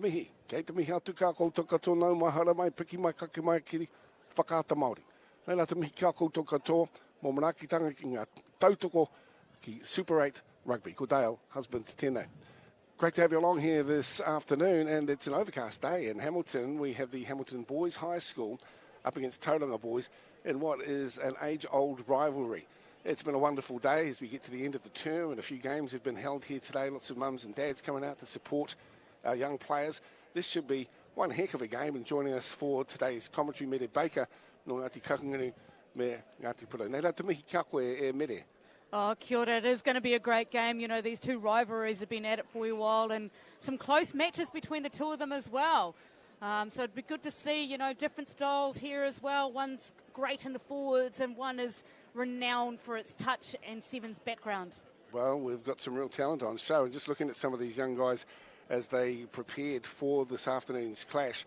mihi. Kei te mihi atu kā koutou katoa nau mahara mai, piki mai kake mai kiri whakaata Māori. Nei la te mihi kā koutou katoa, mō manaakitanga ki ngā tautoko ki Super 8 Rugby. Ko Dale, husband to tēnei. Great to have you along here this afternoon, and it's an overcast day in Hamilton. We have the Hamilton Boys High School up against Tauranga Boys in what is an age-old rivalry. It's been a wonderful day as we get to the end of the term, and a few games have been held here today. Lots of mums and dads coming out to support our young players. This should be one heck of a game, and joining us for today's commentary, Mere Baker, no Ngāti Kakanganu, me Ngāti Puro. Nei rā te mihi kia koe e Mere. Oh, kia ora. It is going to be a great game. You know, these two rivalries have been at it for a while, and some close matches between the two of them as well. So it'd be good to see, you know, different styles here as well. One's great in the forwards and one is renowned for its touch and sevens background. Well, we've got some real talent on show, and just looking at some of these young guys as they prepared for this afternoon's clash,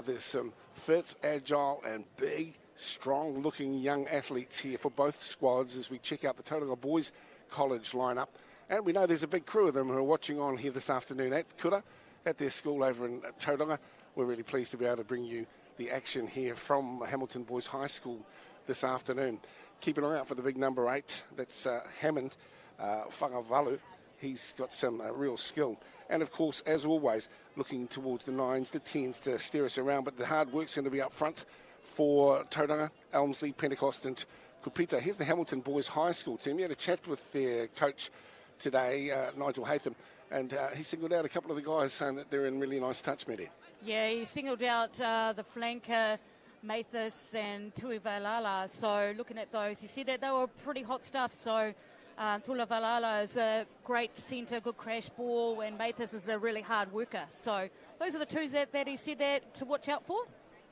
there's some fit, agile and big, strong-looking young athletes here for both squads as we check out the Tauranga Boys College lineup. And we know there's a big crew of them who are watching on here this afternoon at Kura, at their school over in Tauranga. We're really pleased to be able to bring you the action here from Hamilton Boys High School this afternoon. Keep an eye out for the big number 8. That's Hammond Whangavalu. He's got some real skill. And, of course, as always, looking towards the 9s, the 10s to steer us around. But the hard work's going to be up front for Tauranga, Elmsley, Pentecost and Kupita. Here's the Hamilton Boys High School team. We had a chat with their coach today, Nigel Hatham, and he singled out a couple of the guys saying that they're in really nice touch, Medi. Yeah, he singled out the flanker, Mathis and Tuivalala. So looking at those, he said that they were pretty hot stuff. So Tuivalala is a great centre, good crash ball, and Mathis is a really hard worker. So those are the two that he said that to watch out for.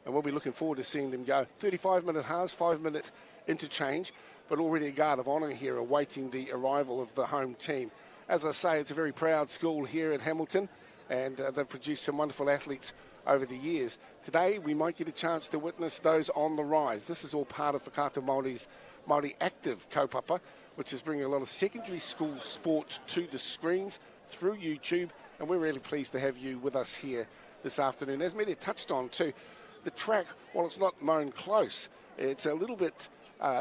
And we'll be looking forward to seeing them go. 35-minute halves, 5-minute interchange, but already a guard of honour here awaiting the arrival of the home team. As I say, it's a very proud school here at Hamilton, and they've produced some wonderful athletes over the years. Today, we might get a chance to witness those on the rise. This is all part of Whakaata Māori's Māori Active kaupapa, which is bringing a lot of secondary school sport to the screens through YouTube, and we're really pleased to have you with us here this afternoon. As Media touched on too, the track, while it's not mown close, it's a little bit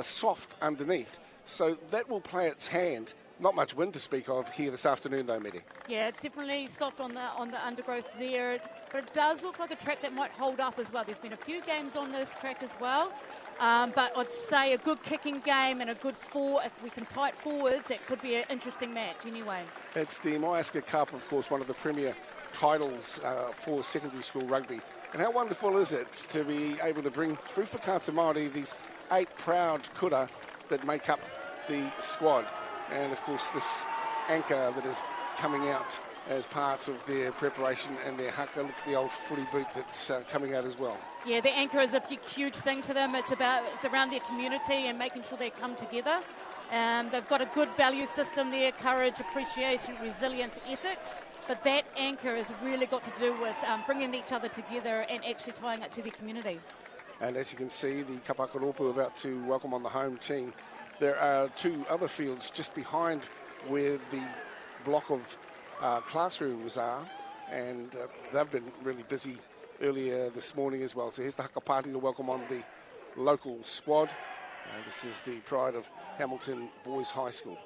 soft underneath, so that will play its hand. Not much wind to speak of here this afternoon, though, Medi. Yeah, it's definitely soft on the undergrowth there, but it does look like a track that might hold up as well. There's been a few games on this track as well, but I'd say a good kicking game and a good if we can tight forwards, it could be an interesting match anyway. It's the Maiaska Cup, of course, one of the premier titles for secondary school rugby. And how wonderful is it to be able to bring through Whakaata Māori these 8 proud kura that make up the squad. And, of course, this anchor that is coming out as part of their preparation and their haka. Look at the old footy boot that's coming out as well. Yeah, the anchor is a huge thing to them. It's around their community and making sure they come together. They've got a good value system there, courage, appreciation, resilience, ethics. But that anchor has really got to do with bringing each other together and actually tying it to the community. And as you can see, the Kapakaropu about to welcome on the home team. There are 2 other fields just behind where the block of classrooms are, and they've been really busy earlier this morning as well. So here's the haka party to welcome on the local squad. This is the pride of Hamilton Boys High School.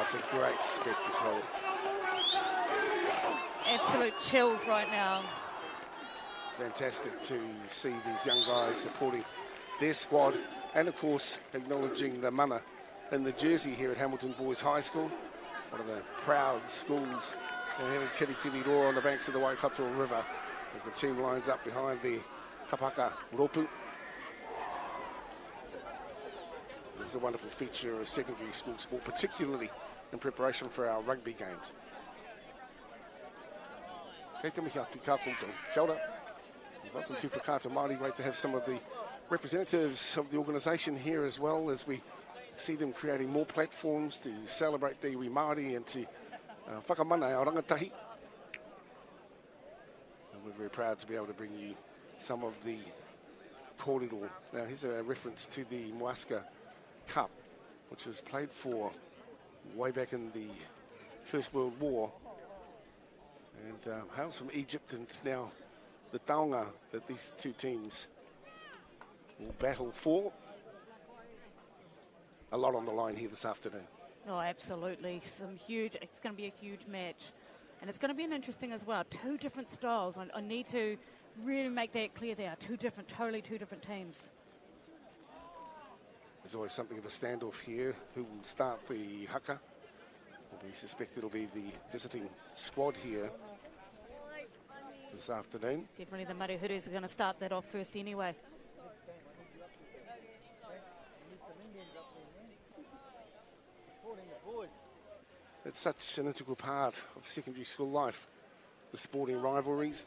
It's a great spectacle. Absolute chills right now. Fantastic to see these young guys supporting their squad and, of course, acknowledging the mana in the jersey here at Hamilton Boys High School. One of the proud schools having kiri roar on the banks of the Waikato River as the team lines up behind the Kapaka Ropu. It's a wonderful feature of secondary school sport, particularly in preparation for our rugby games. Kei te mihi atu ka koutou. Kia ora. Welcome to Whakaata Māori. Great to have some of the representatives of the organisation here as well as we see them creating more platforms to celebrate the iwi Māori and to whakamana ao rangatahi. And we're very proud to be able to bring you some of the kōrero. Now here's a reference to the Muasca Cup, which was played for way back in the First World War, and hails from Egypt, and now the Tauranga that these two teams will battle for. A lot on the line here this afternoon. Oh, absolutely. It's going to be a huge match. And it's going to be an interesting as well. Two different styles. I need to really make that clear. They are totally two different teams. There's always something of a standoff here. Who will start the haka? We suspect it'll be the visiting squad here this afternoon. Definitely the Marihurus are going to start that off first anyway. It's such an integral part of secondary school life, the sporting rivalries.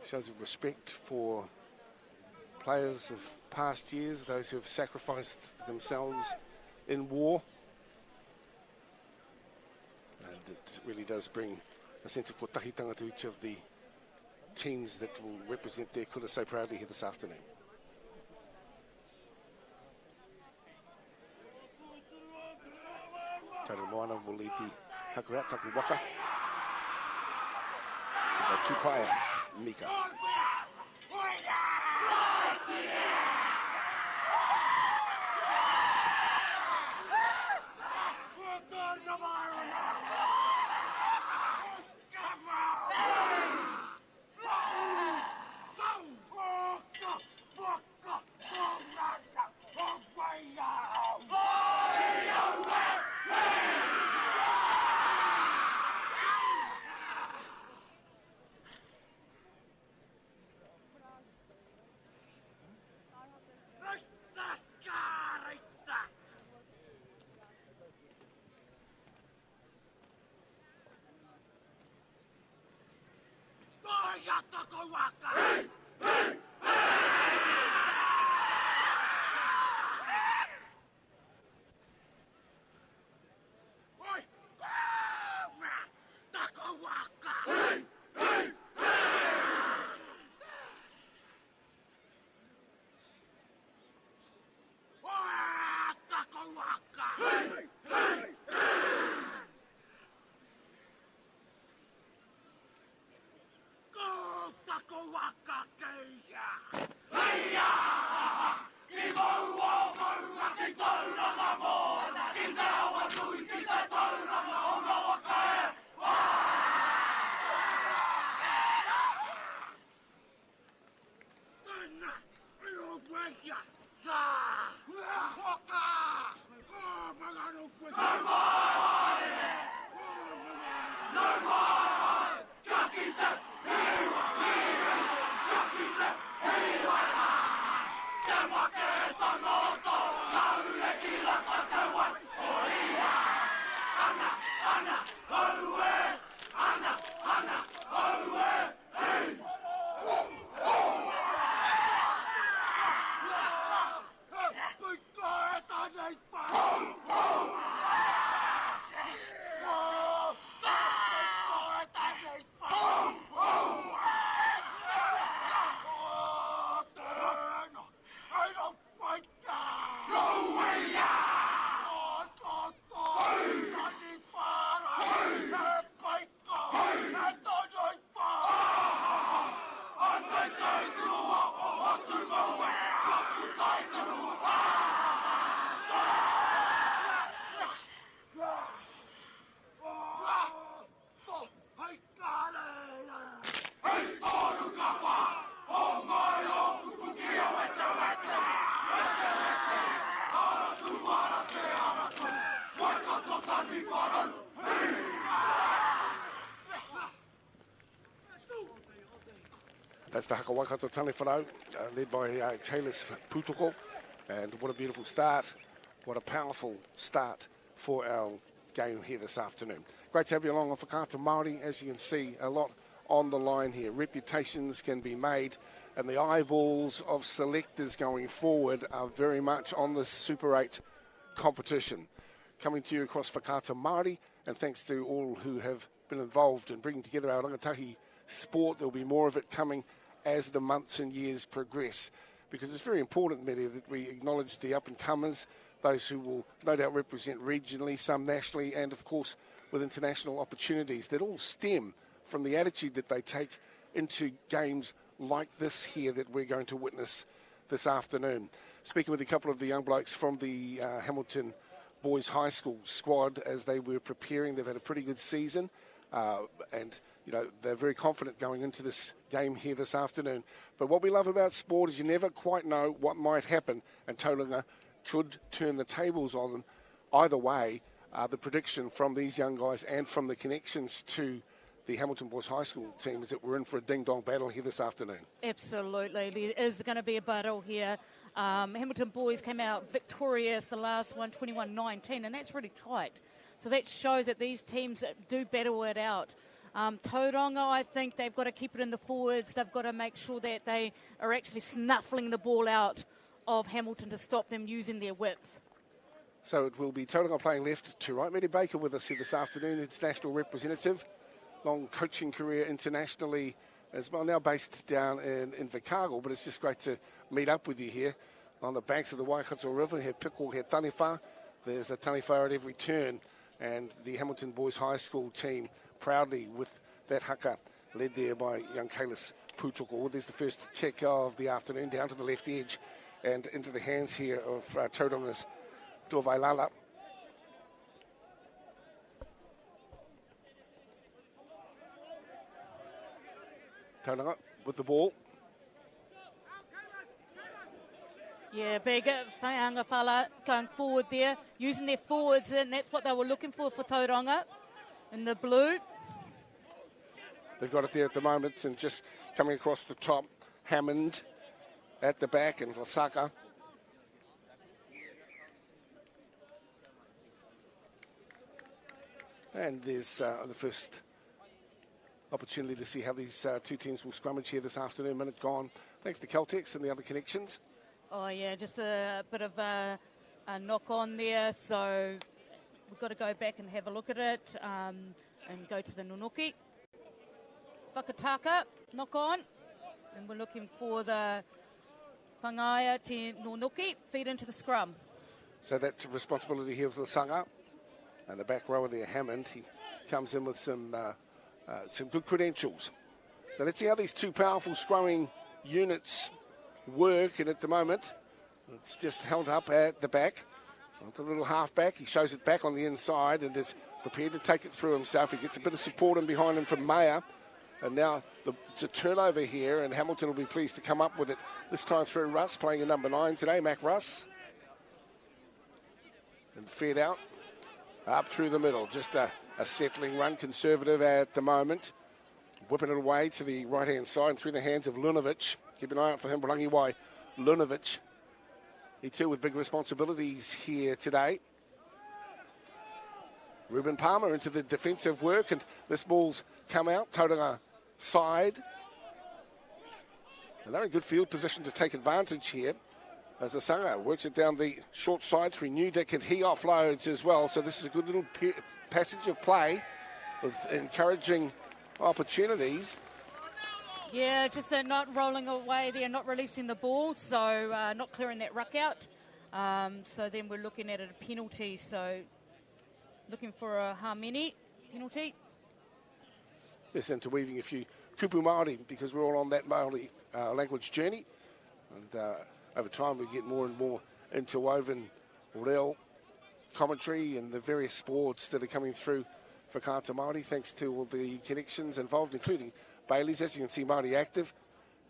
Shows of respect for players of past years, those who have sacrificed themselves in war. And it really does bring a sense of kotahitanga to each of the teams that will represent their kura so proudly here this afternoon. Tauranga Moana will lead the haka out, taku waka. Tupaya, Mika. That's the haka Waikato Tane Whanau, led by Kailis Putoko. And what a beautiful start. What a powerful start for our game here this afternoon. Great to have you along on Whakaata Māori. As you can see, a lot on the line here. Reputations can be made, and the eyeballs of selectors going forward are very much on the Super 8 competition. Coming to you across Whakata Māori, and thanks to all who have been involved in bringing together our rangatahi sport. There'll be more of it coming as the months and years progress, because it's very important, Mary, that we acknowledge the up-and-comers, those who will no doubt represent regionally, some nationally, and of course with international opportunities that all stem from the attitude that they take into games like this here that we're going to witness this afternoon. Speaking with a couple of the young blokes from the Hamilton Boys High School squad as they were preparing. They've had a pretty good season, and you know they're very confident going into this game here this afternoon. But what we love about sport is you never quite know what might happen, and Tauranga could turn the tables on them. Either way, the prediction from these young guys and from the connections to the Hamilton Boys High School team is that we're in for a ding-dong battle here this afternoon. Absolutely. There is going to be a battle here. Hamilton Boys came out victorious, the last one, 21-19, and that's really tight. So that shows that these teams do battle it out. Tauranga, I think they've got to keep it in the forwards. They've got to make sure that they are actually snuffling the ball out of Hamilton to stop them using their width. So it will be Tauranga playing left to right. Mary Baker with us here this afternoon, international representative. Long coaching career internationally as well, now based down in Invercargill, but it's just great to meet up with you here on the banks of the Waikato River. Here Piko, here Taniwha. There's a Taniwha at every turn, and the Hamilton Boys High School team proudly with that haka led there by young Kalis Putoko. There's the first kick of the afternoon down to the left edge and into the hands here of Tauranga's Tuavailala. Tauranga with the ball. Yeah, big Whangawhala going forward there, using their forwards, and that's what they were looking for Tauranga in the blue. They've got it there at the moment, and just coming across the top, Hammond at the back, and Lasaka. And there's the first opportunity to see how these two teams will scrummage here this afternoon. Minute gone, thanks to Caltex and the other connections. Oh, yeah, just a bit of a knock on there. So we've got to go back and have a look at it and go to the Nunuki. Whakataka, knock on. And we're looking for the Whangaia te Nunuki, feed into the scrum. So that responsibility here for the Sanga. And the back rower there, Hammond, he comes in with some good credentials. So let's see how these two powerful scrumming units work. And at the moment, it's just held up at the back. The little halfback, he shows it back on the inside and is prepared to take it through himself. He gets a bit of support in behind him from Mayer. And now it's a turnover here, and Hamilton will be pleased to come up with it. This time through Russ, playing in number 9 today, Mac Russ. And fed out. Up through the middle, just a settling run, conservative at the moment. Whipping it away to the right-hand side and through the hands of Lunovic. Keep an eye out for him, Rangiwai Lunovic. He too with big responsibilities here today. Ruben Palmer into the defensive work, and this ball's come out. Tauranga side. And they're in good field position to take advantage here. As the Sanga works it down the short side through Newdick, and he offloads as well. So this is a good little passage of play with encouraging opportunities. Yeah, just not rolling away there, not releasing the ball, so not clearing that ruck out. So then we're looking at a penalty, so looking for a Hamini penalty. Yes, interweaving a few kupu Māori, because we're all on that Māori language journey. And over time, we get more and more interwoven real commentary and the various sports that are coming through for Whakata Māori, thanks to all the connections involved, including Bailey's, as you can see, Māori Active,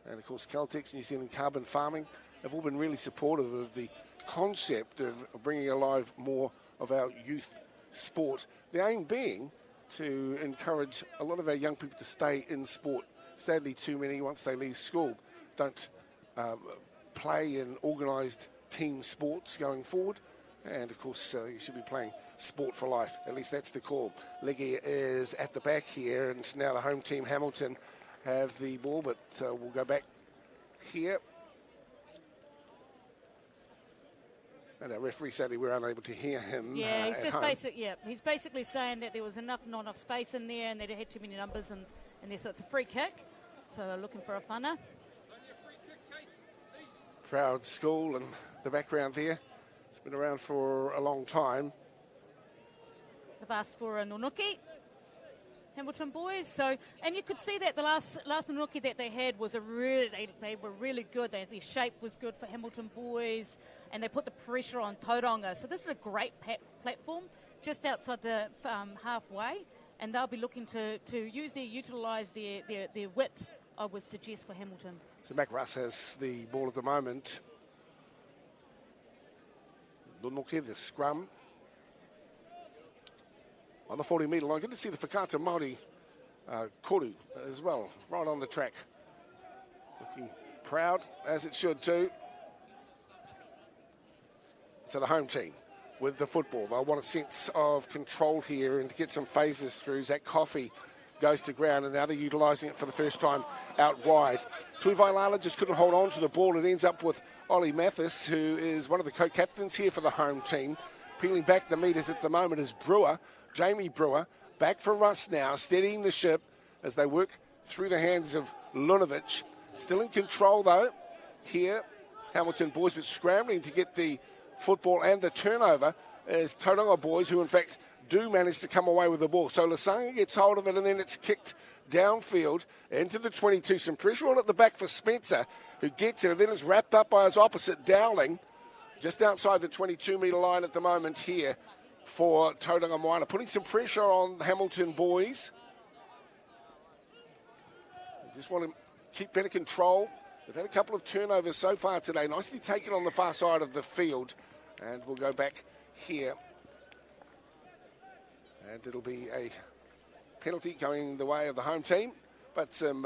and of course Caltex, New Zealand Carbon Farming, have all been really supportive of the concept of bringing alive more of our youth sport. The aim being to encourage a lot of our young people to stay in sport. Sadly, too many, once they leave school, don't play in organised team sports going forward, And, of course, you should be playing sport for life. At least that's the call. Leggy is at the back here, and now the home team, Hamilton, have the ball, but we'll go back here. And our referee, sadly, we're unable to hear him. Yeah, he's basically saying that there was not enough space in there and that it had too many numbers in there, so it's a free kick. So they're looking for a whana. Proud school and the background there. It's been around for a long time. They've asked for a nonoki, Hamilton boys. So, and you could see that the last nonoki that they had was they were really good. Their shape was good for Hamilton boys, and they put the pressure on Tauranga. So this is a great platform just outside the halfway, and they'll be looking to utilise their width, I would suggest, for Hamilton. So Mac Russ has the ball at the moment. Nonoki, the scrum. On the 40-metre line, good to see the Whakata Māori koru as well, right on the track. Looking proud, as it should too. So the home team with the football. They'll want a sense of control here and to get some phases through. Zach Coffey goes to ground, and now they're utilising it for the first time out wide. Tui Vailala just couldn't hold on to the ball. It ends up with Ollie Mathis, who is one of the co-captains here for the home team. Peeling back the metres at the moment is Brewer, Jamie Brewer. Back for Russ now, steadying the ship as they work through the hands of Lunovic. Still in control, though, here. Hamilton boys, but scrambling to get the football and the turnover as Tauranga boys, who in fact do manage to come away with the ball. So Lasanga gets hold of it, and then it's kicked downfield into the 22. Some pressure on at the back for Spencer, who gets it, and then it's wrapped up by his opposite, Dowling, just outside the 22-metre line at the moment here for Tauranga Moana, putting some pressure on the Hamilton boys. They just want to keep better control. They've had a couple of turnovers so far today. Nicely taken on the far side of the field. And we'll go back here. And it'll be a penalty going the way of the home team. But some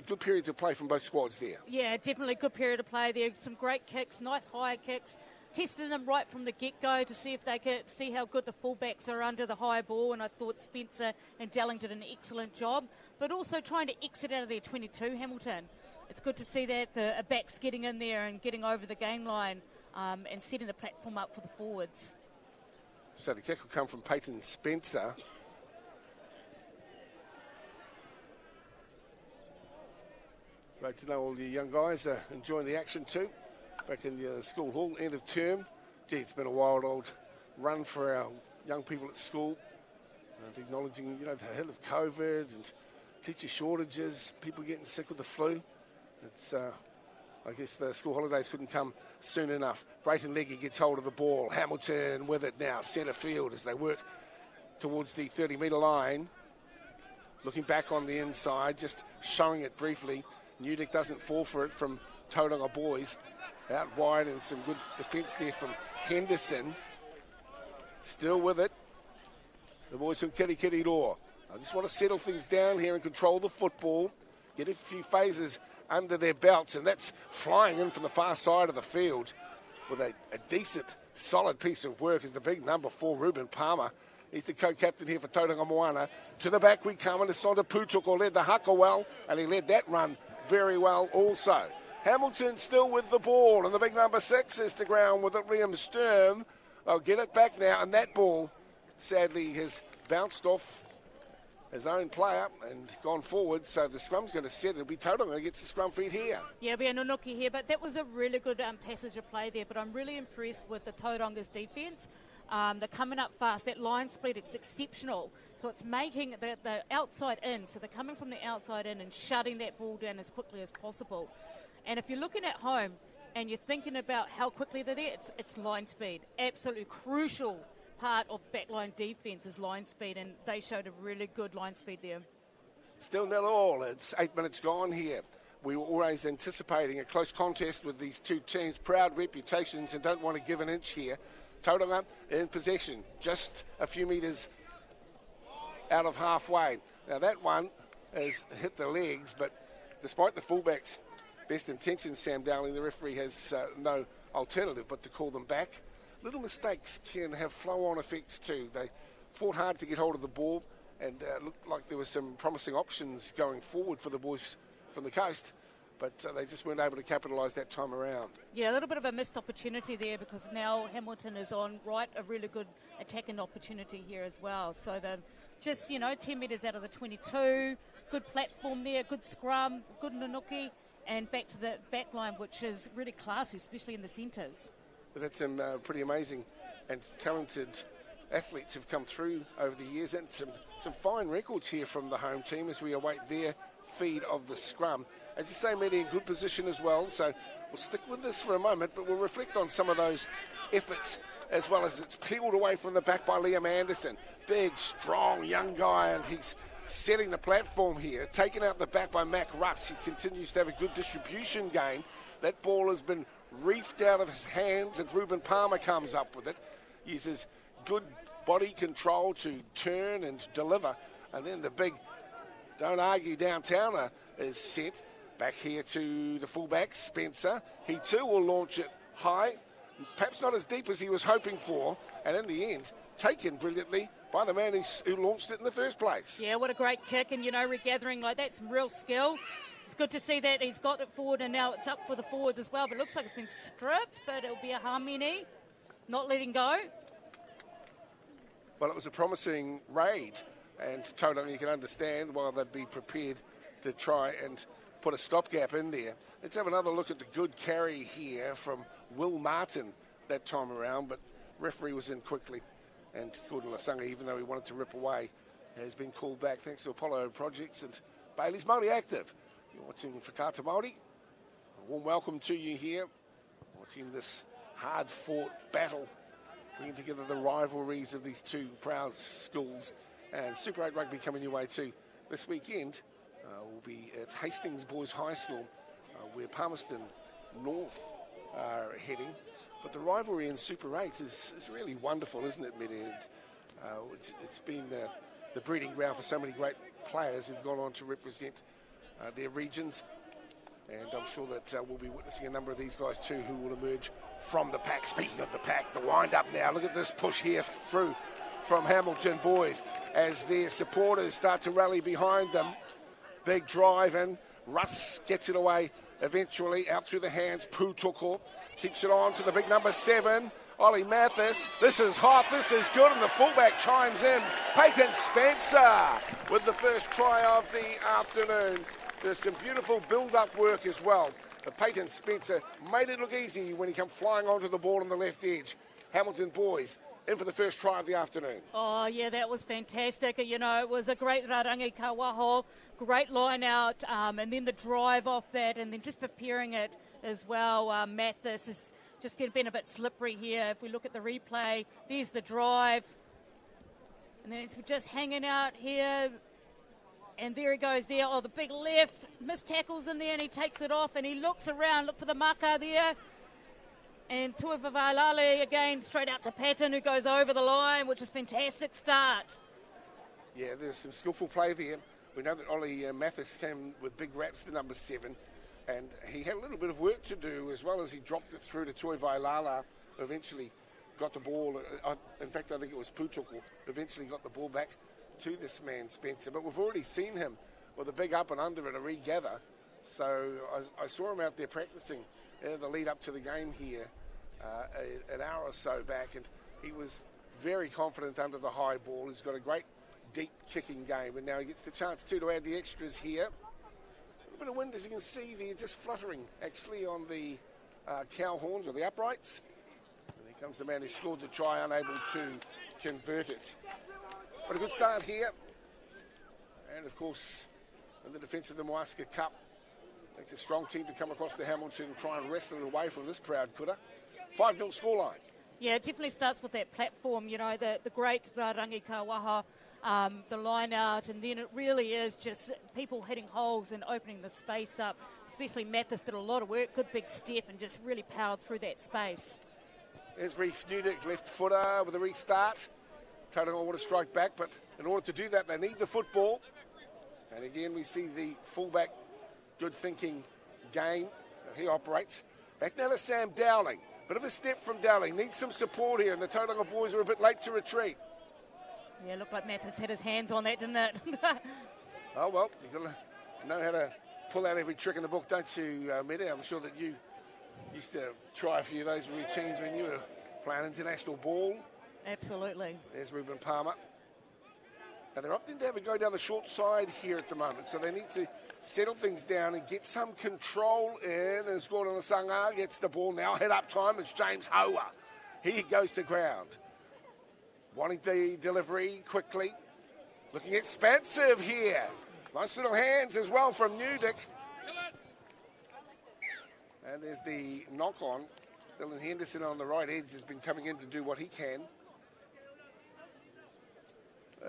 good periods of play from both squads there. Yeah, definitely good period of play there. Some great kicks, nice high kicks. Testing them right from the get-go to see if they could see how good the fullbacks are under the high ball, and I thought Spencer and Delling did an excellent job, but also trying to exit out of their 22, Hamilton. It's good to see that the backs getting in there and getting over the game line and setting the platform up for the forwards. So the kick will come from Peyton Spencer. Great to know all the young guys are enjoying the action too. Back in the school hall, end of term. Gee, it's been a wild old run for our young people at school. And acknowledging, the hell of COVID and teacher shortages, people getting sick with the flu. It's, I guess the school holidays couldn't come soon enough. Brayton Leggy gets hold of the ball. Hamilton with it now, centre field as they work towards the 30-metre line. Looking back on the inside, just showing it briefly. Newdick doesn't fall for it from Tauranga boys. Out wide, and some good defence there from Henderson. Still with it. The boys from Kirikiriroa. I just want to settle things down here and control the football. Get a few phases under their belts, and that's flying in from the far side of the field with a decent, solid piece of work is the big number 4, Ruben Palmer. He's the co-captain here for Tauranga Moana. To the back we come, and it's on to Putuko, led the haka well, and he led that run very well also. Hamilton still with the ball, and the big number 6 is to ground with it, Liam Sturm. They'll get it back now, and that ball, sadly, has bounced off his own player and gone forward, so the scrum's going to set. It'll be Tauranga who gets the scrum feed here. Yeah, we are Nonoki here, but that was a really good passage of play there, but I'm really impressed with the Tauranga's defence. They're coming up fast. That line split, it's exceptional. So it's making the outside in, so they're coming from the outside in and shutting that ball down as quickly as possible. And if you're looking at home and you're thinking about how quickly they're there, it's line speed. Absolutely crucial part of backline defence is line speed, and they showed a really good line speed there. Still 0-0. It's 8 minutes gone here. We were always anticipating a close contest with these two teams. Proud reputations and don't want to give an inch here. Tauranga in possession, just a few metres out of halfway. Now that one has hit the legs, but despite the fullbacks' best intentions, Sam Dowling, the referee has no alternative but to call them back. little mistakes can have flow-on effects too. They fought hard to get hold of the ball, and looked like there were some promising options going forward for the boys from the coast, but they just weren't able to capitalise that time around. Yeah, a little bit of a missed opportunity there, because now Hamilton is on right, a really good attacking opportunity here as well. So they're just, 10 metres out of the 22, good platform there, good scrum, good nanuki, and back to the back line, which is really classy, especially in the centres. We've had some pretty amazing and talented athletes have come through over the years, and some fine records here from the home team as we await their feed of the scrum. As you say, Maddie, in good position as well, so we'll stick with this for a moment, but we'll reflect on some of those efforts as well as it's peeled away from the back by Liam Anderson. Big, strong, young guy, and he's setting the platform here, taken out the back by Mac Russ. He continues to have a good distribution game. That ball has been reefed out of his hands, and Ruben Palmer comes up with it. Uses good body control to turn and deliver, and then the big don't argue downtowner is set back here to the fullback Spencer. He too will launch it high, perhaps not as deep as he was hoping for, and in the end taken brilliantly by the man who launched it in the first place. Yeah, what a great kick, and regathering like that, some real skill. It's good to see that he's got it forward, and now it's up for the forwards as well, but it looks like it's been stripped, but it'll be a Hamini, not letting go. Well, it was a promising raid, and Tauranga, you can understand why they'd be prepared to try and put a stopgap in there. Let's have another look at the good carry here from Will Martin that time around, but referee was in quickly, and Gordon Lasanga, even though he wanted to rip away, has been called back thanks to Apollo Projects and Bailey's Māori Active. You're watching Whakaata Māori. A warm welcome to you here, watching this hard-fought battle, bringing together the rivalries of these two proud schools. And Super 8 Rugby coming your way too. This weekend will be at Hastings Boys High School, where Palmerston North are heading. But the rivalry in Super 8 is really wonderful, isn't it, Mid? It's been the breeding ground for so many great players who've gone on to represent their regions. And I'm sure that we'll be witnessing a number of these guys too who will emerge from the pack. Speaking of the pack, the wind-up now. Look at this push here through from Hamilton boys as their supporters start to rally behind them. Big drive in. Russ gets it away eventually out through the hands. Pūtoko keeps it on to the big number 7. Ollie Mathis. This is hot. This is good. And the fullback chimes in. Peyton Spencer with the first try of the afternoon. There's some beautiful build-up work as well. But Peyton Spencer made it look easy when he came flying onto the ball on the left edge. Hamilton boys in for the first try of the afternoon. Oh, yeah, that was fantastic. It was a great rarangi ka waho, great line out, and then the drive off that, and then just preparing it as well. Mathis is just been a bit slippery here. If we look at the replay, there's the drive. And then it's just hanging out here. And there he goes there. Oh, the big left. Missed tackles in there, and he takes it off, and he looks around. Look for the maka there. And Tuivailale again, straight out to Patton, who goes over the line, which is a fantastic start. Yeah, there's some skillful play there. We know that Ollie Mathis came with big raps to number 7, and he had a little bit of work to do as well as he dropped it through to Tuivailale, who eventually got the ball. In fact, I think it was Pūtoko, eventually got the ball back to this man, Spencer. But we've already seen him with a big up and under and a regather. So I saw him out there practicing the lead up to the game here an hour or so back, and he was very confident under the high ball. He's got a great deep kicking game, and now he gets the chance to add the extras here. A little bit of wind, as you can see there, just fluttering actually on the cow horns or the uprights. And here comes the man who scored the try, unable to convert it. But a good start here. And of course, in the defence of the Moaska Cup, takes a strong team to come across to Hamilton and try and wrestle it away from this proud kura. 5-0 scoreline. Yeah, it definitely starts with that platform, the great rangi ka waha, the line out, and then it really is just people hitting holes and opening the space up. Especially Mathis did a lot of work, good big step, and just really powered through that space. There's Reef Newdick, left footer with a restart. Tauranga want to strike back, but in order to do that, they need the football. And again, we see the fullback good thinking game that he operates. Back now to Sam Dowling. Bit of a step from Dowling. Needs some support here, and the Tauranga boys are a bit late to retreat. Yeah, looked like Mathis had his hands on that, didn't it? Oh, well, you've got to know how to pull out every trick in the book, don't you, Medi? I'm sure that you used to try a few of those routines when you were playing international ball. Absolutely. There's Ruben Palmer. Now, they're opting to have a go down the short side here at the moment, so they need to settle things down and get some control in as Gordon Asanga gets the ball now. Head up time, it's James Hoa. He goes to ground. Wanting the delivery quickly. Looking expansive here. Nice little hands as well from Newdick. And there's the knock on. Dylan Henderson on the right edge has been coming in to do what he can.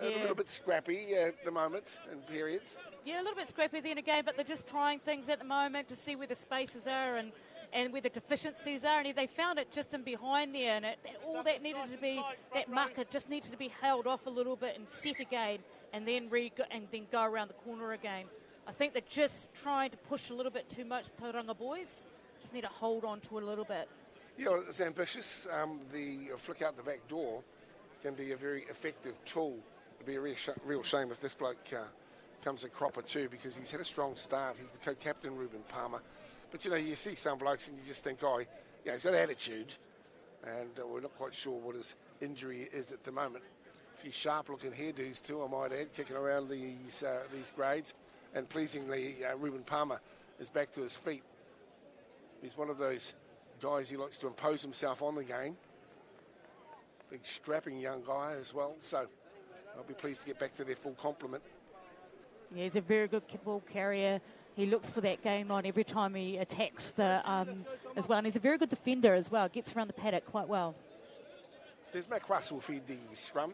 A little bit scrappy at the moment in periods. Yeah, a little bit scrappy then again, but they're just trying things at the moment to see where the spaces are and where the deficiencies are. And they found it just in behind there, and all that needed to be, that marker just needed to be held off a little bit and set again, and then go around the corner again. I think they're just trying to push a little bit too much, Tauranga boys. Just need to hold on to it a little bit. Yeah, it's ambitious. The flick out the back door can be a very effective tool. It'd be a real shame if this bloke comes a cropper too, because he's had a strong start. He's the co-captain, Ruben Palmer. But, you know, you see some blokes and you just think, oh, yeah, he's got attitude. And we're not quite sure what his injury is at the moment. A few sharp-looking hairdos too, I might add, kicking around these grades. And pleasingly, Ruben Palmer is back to his feet. He's one of those guys who likes to impose himself on the game. Big strapping young guy as well. So I'll be pleased to get back to their full complement. Yeah, he's a very good ball carrier. He looks for that game on every time he attacks as well. And he's a very good defender as well. Gets around the paddock quite well. So there's Mac Russell feed the scrum.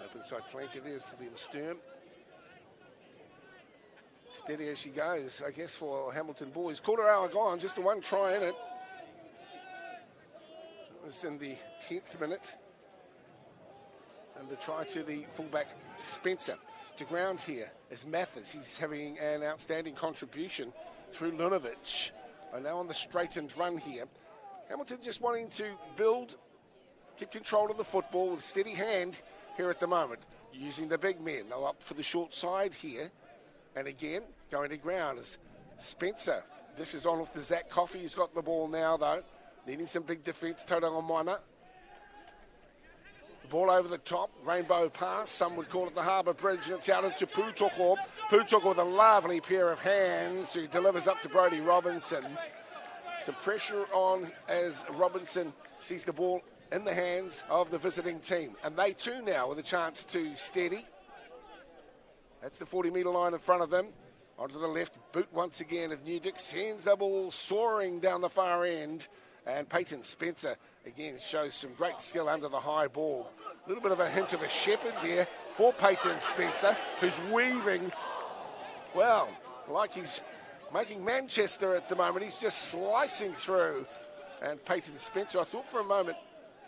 Open side flanker, there's Liam Sturm. Steady as she goes, I guess, for Hamilton boys. Quarter hour gone, just the one try in it. It was in the 10th minute. And the try to the fullback, Spencer. To ground here is Mathis. He's having an outstanding contribution through Lunovic. And now on the straightened run here. Hamilton just wanting to build, keep control of the football with steady hand here at the moment. Using the big men. They're up for the short side here. And again, going to ground is Spencer. Dishes on off to Zach Coffey. He's got the ball now, though. Needing some big defence. Tauranga Moana. The ball over the top. Rainbow pass. Some would call it the Harbour Bridge. And it's out into Pūtoko. Pūtoko with a lovely pair of hands who delivers up to Brodie Robinson. Some pressure on as Robinson sees the ball in the hands of the visiting team. And they too now with a chance to steady. That's the 40-metre line in front of them. Onto the left, boot once again of Newdick. Sends the ball soaring down the far end. And Peyton Spencer, again, shows some great skill under the high ball. A little bit of a hint of a shepherd there for Peyton Spencer, who's weaving, well, like he's making Manchester at the moment. He's just slicing through. And Peyton Spencer, I thought for a moment,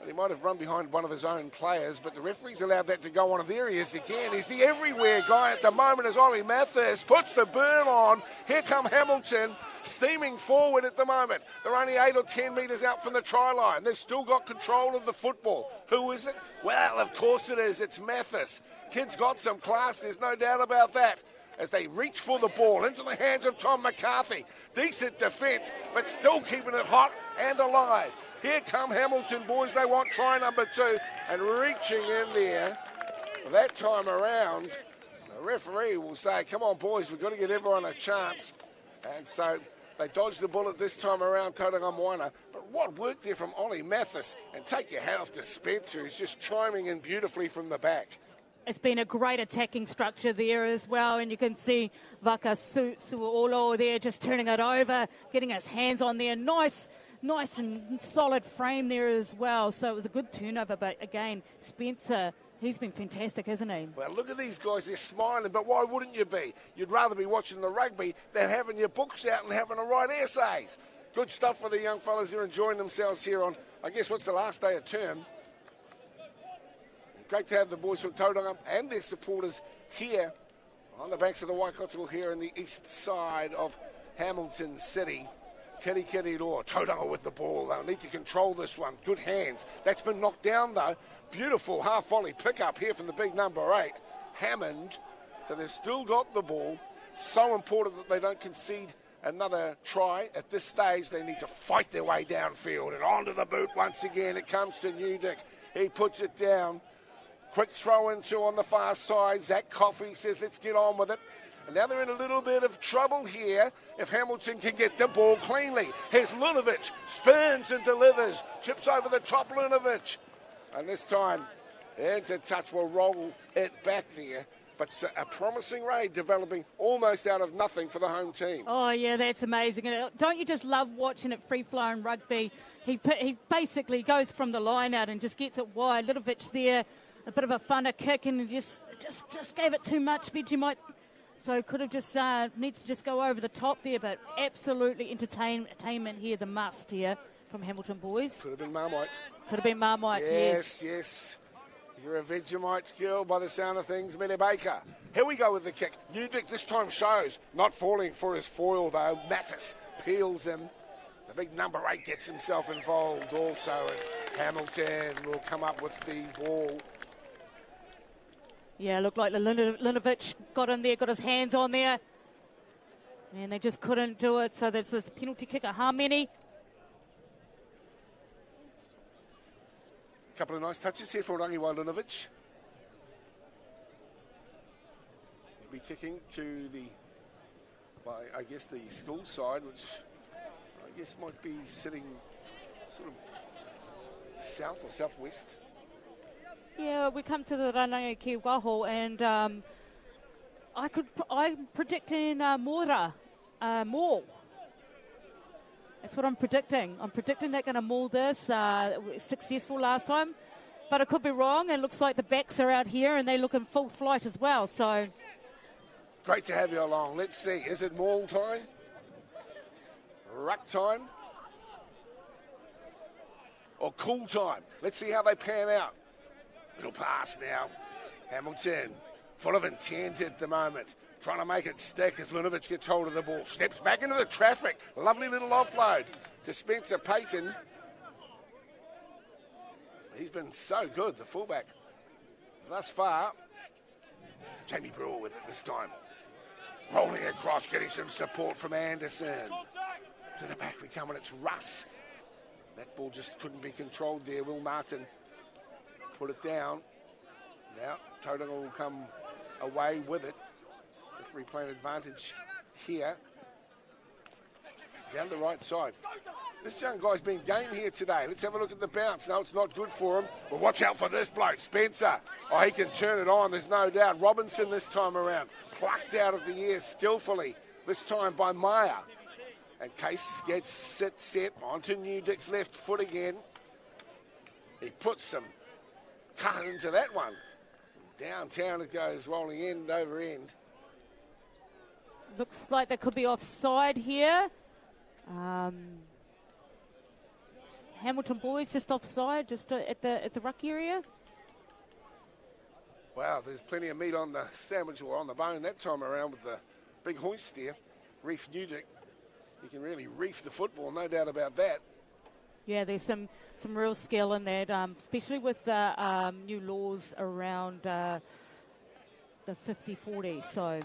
he might have run behind one of his own players, but the referee's allowed that to go on. There he is again. He's the everywhere guy at the moment as Ollie Mathis puts the burn on. Here come Hamilton, steaming forward at the moment. They're only 8 or 10 metres out from the try line. They've still got control of the football. Who is it? Well, of course it is. It's Mathis. Kid's got some class, there's no doubt about that. As they reach for the ball into the hands of Tom McCarthy. Decent defence, but still keeping it hot and alive. Here come Hamilton boys, they want try number 2, and reaching in there that time around, the referee will say, come on boys, we've got to give everyone a chance. And so they dodged the bullet this time around, Tauranga Moana. But what work there from Ollie Mathis, and take your hat off to Spencer, who's just chiming in beautifully from the back. It's been a great attacking structure there as well, and you can see Vaka Su'olo there just turning it over, getting his hands on there. Nice and solid frame there as well. So it was a good turnover, but again, Spencer, he's been fantastic, hasn't he? Well, look at these guys, they're smiling, but why wouldn't you be? You'd rather be watching the rugby than having your books out and having to write essays. Good stuff for the young fellas who are enjoying themselves here on, I guess, what's the last day of term. Great to have the boys from Tauranga and their supporters here on the banks of the Waikato here in the east side of Hamilton City. Kitty Law, Tauranga with the ball. They'll need to control this one. Good hands. That's been knocked down though. Beautiful half volley pick up here from the big number 8, Hammond. So they've still got the ball. So important that they don't concede another try. At this stage, they need to fight their way downfield. And onto the boot once again. It comes to Newdick. He puts it down. Quick throw into on the far side. Zach Coffey says, let's get on with it. And now they're in a little bit of trouble here if Hamilton can get the ball cleanly. Here's Lunovic, spins and delivers. Chips over the top, Lunovic. And this time, into touch will roll it back there. But a promising raid developing almost out of nothing for the home team. Oh, yeah, that's amazing. And don't you just love watching it free-flowing rugby? He basically goes from the line out and just gets it wide. Lunovic there, a bit of a funner kick, and just gave it too much. Vegemite. So could have just, needs to just go over the top there, but absolutely entertainment here, the must here from Hamilton boys. Could have been Marmite. Could have been Marmite, yes. Yes. You're a Vegemite girl by the sound of things, Millie Baker. Here we go with the kick. Newdick this time shows, not falling for his foil though. Mathis peels him. The big number 8 gets himself involved also. Hamilton will come up with the ball. Yeah, looked like Lunovic got in there, got his hands on there. And they just couldn't do it. So there's this penalty kick, how many? Couple of nice touches here for Rangiwa Lunovic. He'll be kicking to the, well, I guess the school side, which I guess might be sitting sort of south or southwest. Yeah, we come to the Rangi ki Waho, and I'm predicting Mora, Maul. That's what I'm predicting. I'm predicting they're going to maul this. Successful last time, but it could be wrong. It looks like the backs are out here, and they look in full flight as well. So great to have you along. Let's see. Is it maul time? Ruck time? Or cool time? Let's see how they pan out. Little pass now. Hamilton, full of intent at the moment. Trying to make it stick as Lunovic gets hold of the ball. Steps back into the traffic. Lovely little offload to Spencer Payton. He's been so good, the fullback, thus far. Jamie Brewer with it this time. Rolling across, getting some support from Anderson. To the back we come, and it's Russ. That ball just couldn't be controlled there. Will Martin put it down. Now Tauranga will come away with it. Referee playing advantage here. Down the right side. This young guy's been game here today. Let's have a look at the bounce. No, it's not good for him. But watch out for this bloke, Spencer. Oh, he can turn it on, there's no doubt. Robinson this time around. Plucked out of the air skillfully. This time by Meyer. And Case gets set onto Newdick's left foot again. He puts some cut into that one. Downtown it goes, rolling end over end. Looks like they could be offside here. Hamilton boys just offside, just at the ruck area. Wow, there's plenty of meat on the sandwich or on the bone that time around with the big hoist there. Reef Newdick, he can really reef the football, no doubt about that. Yeah, there's some real skill in that, especially with the new laws around the 50-40. So.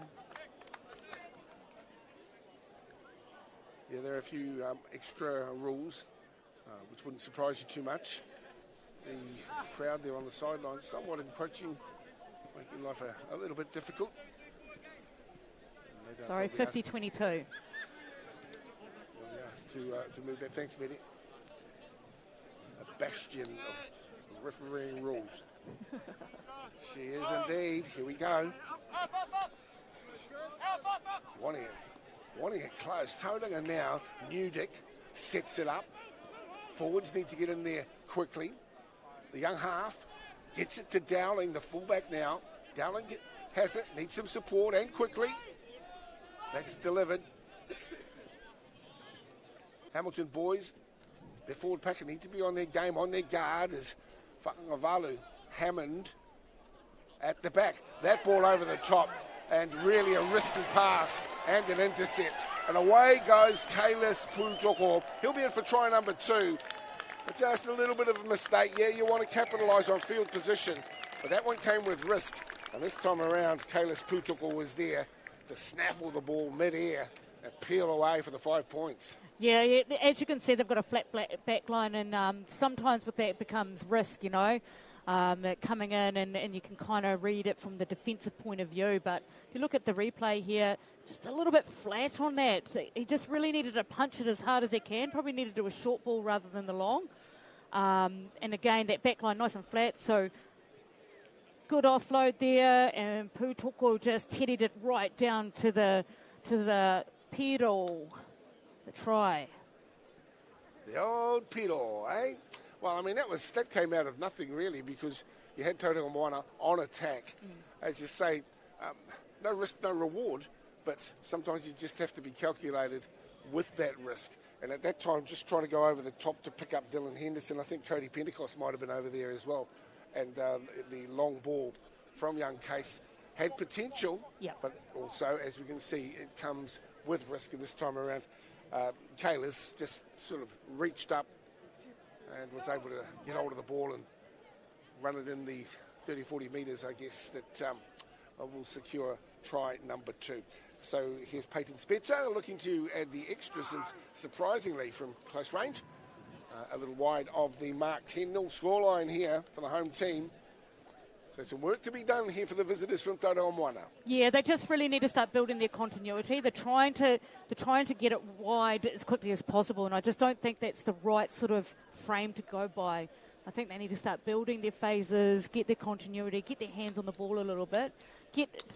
Yeah, there are a few extra rules, which wouldn't surprise you too much. The crowd there on the sidelines somewhat encroaching, making life a little bit difficult. Sorry, 50-22. They'll be asked to move that. Thanks, Betty. A bastion of refereeing rules. She is indeed. Here we go. Wanting it close. Tauranga now. Newdick sets it up. Forwards need to get in there quickly. The young half gets it to Dowling, the fullback now. Dowling has it, needs some support and quickly. That's delivered. Hamilton boys, their forward pack need to be on their game, on their guard as Whakangavalu, Hammond at the back. That ball over the top. and really a risky pass and an intercept. And away goes Kalis Putoko. He'll be in for try number 2. But just a little bit of a mistake. Yeah, you want to capitalise on field position, but that one came with risk. And this time around, Kalis Putoko was there to snaffle the ball mid-air and peel away for the 5 points. Yeah, as you can see, they've got a flat back line, and sometimes with that it becomes risk, coming in, and you can kind of read it from the defensive point of view. But if you look at the replay here, just a little bit flat on that. So he just really needed to punch it as hard as he can, probably needed to do a short ball rather than the long. And again, that back line nice and flat, so good offload there, and Putoko just headed it right down to the pedal. The try. The old pedal, eh? Well, I mean, that came out of nothing, really, because you had Tauranga on attack. As you say, no risk, no reward, but sometimes you just have to be calculated with that risk. And at that time, just trying to go over the top to pick up Dylan Henderson. I think Cody Pentecost might have been over there as well. And the long ball from young Case had potential, but also, as we can see, it comes with risk. And this time around, Kalis just sort of reached up and was able to get hold of the ball and run it in the 30-40 metres, I guess, that will secure try number 2. So here's Peyton Spetzer looking to add the extras, and surprisingly from close range, a little wide of the mark. 10-0 scoreline here for the home team. So some work to be done here for the visitors from Tauranga. Yeah, they just really need to start building their continuity. They're trying to get it wide as quickly as possible, and I just don't think that's the right sort of frame to go by. I think they need to start building their phases, get their continuity, get their hands on the ball a little bit,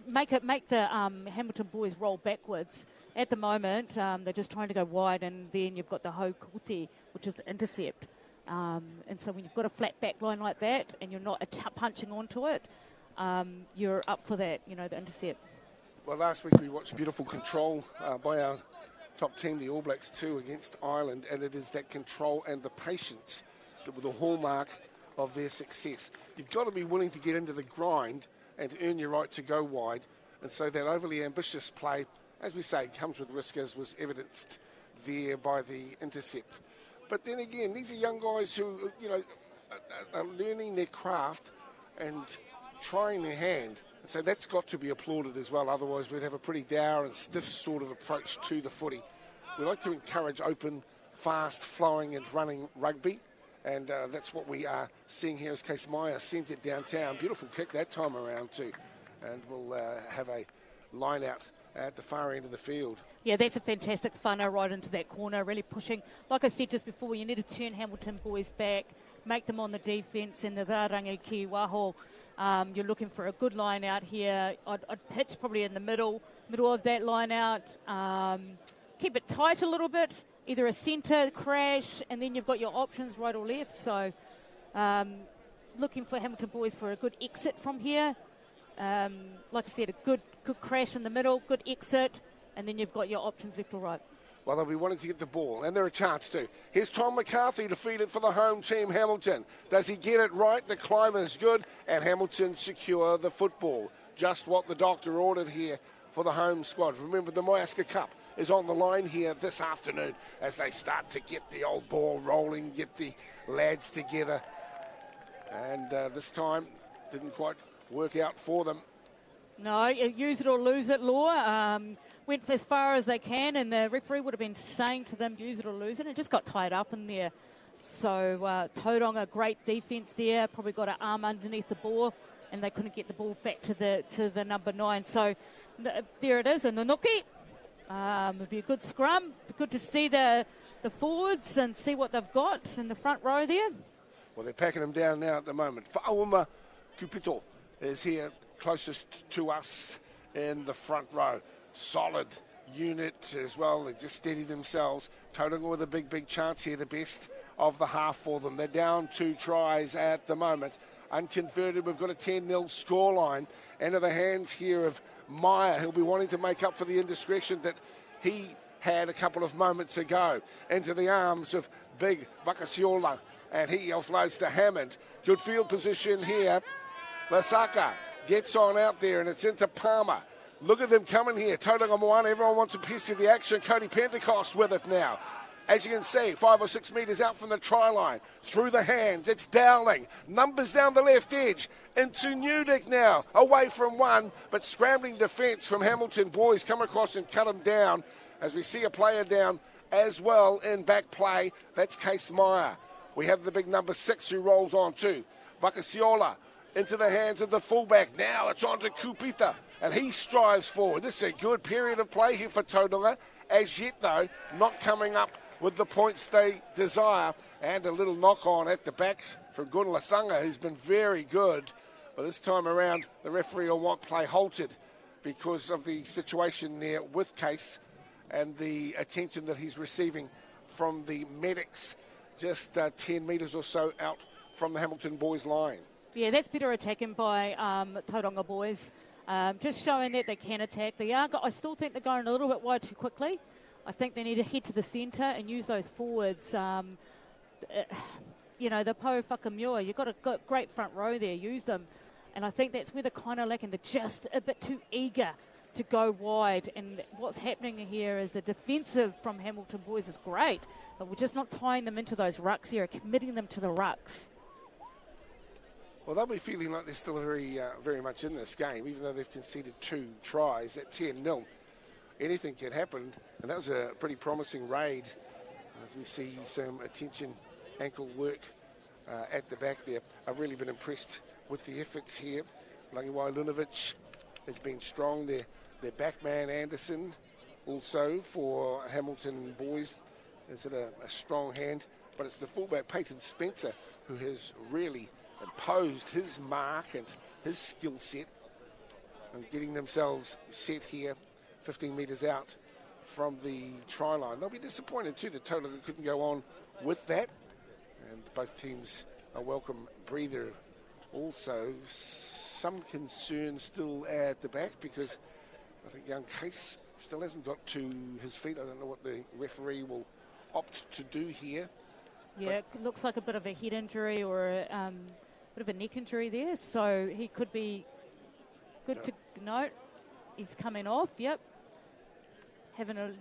make the Hamilton boys roll backwards. At the moment, they're just trying to go wide, and then you've got the haukote, which is the intercept. And so when you've got a flat back line like that and you're not punching onto it, you're up for that, the intercept. Well, last week we watched beautiful control by our top team, the All Blacks 2, against Ireland, and it is that control and the patience that were the hallmark of their success. You've got to be willing to get into the grind and to earn your right to go wide, and so that overly ambitious play, as we say, comes with risk, as was evidenced there by the intercept. But then again, these are young guys who, are learning their craft and trying their hand. And so that's got to be applauded as well. Otherwise, we'd have a pretty dour and stiff sort of approach to the footy. We like to encourage open, fast, flowing and running rugby. And that's what we are seeing here as Case Meyer sends it downtown. Beautiful kick that time around too. And we'll have a line out at the far end of the field. Yeah, that's a fantastic whānau right into that corner, really pushing. Like I said just before, you need to turn Hamilton boys back, make them on the defence, and the Tauranga ki waho. You're looking for a good line out here. I'd pitch probably in the middle of that line out. Keep it tight a little bit, either a centre crash, and then you've got your options right or left. So looking for Hamilton boys for a good exit from here. Like I said, a good crash in the middle, good exit, and then you've got your options left or right. Well, they'll be wanting to get the ball, and they're a chance to. Here's Tom McCarthy to feed it for the home team, Hamilton. Does he get it right? The climb is good, and Hamilton secure the football. Just what the doctor ordered here for the home squad. Remember, the Moyaska Cup is on the line here this afternoon as they start to get the old ball rolling, get the lads together. And this time, didn't quite work out for them. No, use it or lose it law. Went as far as they can, and the referee would have been saying to them, use it or lose it. It just got tied up in there. So Tauranga, great defence there, probably got an arm underneath the ball, and they couldn't get the ball back to the number 9. So there it is, a Nanuki. It'd be a good scrum. Be good to see the forwards and see what they've got in the front row there. Well, they're packing them down now at the moment. Fa'auma Kupito is here closest to us in the front row. Solid unit as well. They just steady themselves. Tauranga with a big chance here. The best of the half for them. They're down 2 tries at the moment. Unconverted. We've got a 10-0 scoreline. Into the hands here of Meyer. He'll be wanting to make up for the indiscretion that he had a couple of moments ago. Into the arms of big Vakasiola. And he offloads to Hammond. Good field position here. Lasaka gets on out there, and it's into Palmer. Look at them coming here. Tauranga Moana, everyone wants a piece of the action. Cody Pentecost with it now. As you can see, 5 or 6 metres out from the try line. Through the hands, it's Dowling. Numbers down the left edge. Into Newdick now. Away from one, but scrambling defence from Hamilton boys. Come across and cut him down. As we see a player down as well in back play. That's Case Meyer. We have the big number 6 who rolls on too. Vakasiola into the hands of the fullback. Now it's on to Kupita, and he strives forward. This is a good period of play here for Tauranga. As yet, though, not coming up with the points they desire. And a little knock on at the back from Gun Lasanga, who's been very good. But this time around, the referee will want play halted because of the situation there with Case and the attention that he's receiving from the medics just 10 metres or so out from the Hamilton boys' line. Yeah, that's better attacking by Tauranga boys. Just showing that they can attack. I still think they're going a little bit wide too quickly. I think they need to head to the centre and use those forwards. The Po Whakamua, you've got a great front row there. Use them. And I think that's where they're kind of lacking. They're just a bit too eager to go wide. And what's happening here is the defensive from Hamilton boys is great, but we're just not tying them into those rucks here, committing them to the rucks. Well, they'll be feeling like they're still very much in this game, even though they've conceded 2 tries at 10-0. Anything can happen, and that was a pretty promising raid as we see some attention ankle work at the back there. I've really been impressed with the efforts here. Langiwai Lunovic has been strong. Their backman Anderson also for Hamilton boys has had a strong hand, but it's the fullback Peyton Spencer who has really imposed his mark and his skill set and getting themselves set here 15 metres out from the try line. They'll be disappointed too that Tauranga couldn't go on with that, and both teams a welcome breather. Also some concern still at the back because I think young Case still hasn't got to his feet. I don't know what the referee will opt to do here. Yeah, it looks like a bit of a head injury or a bit of a neck injury there, so he could be good to note. He's coming off, yep.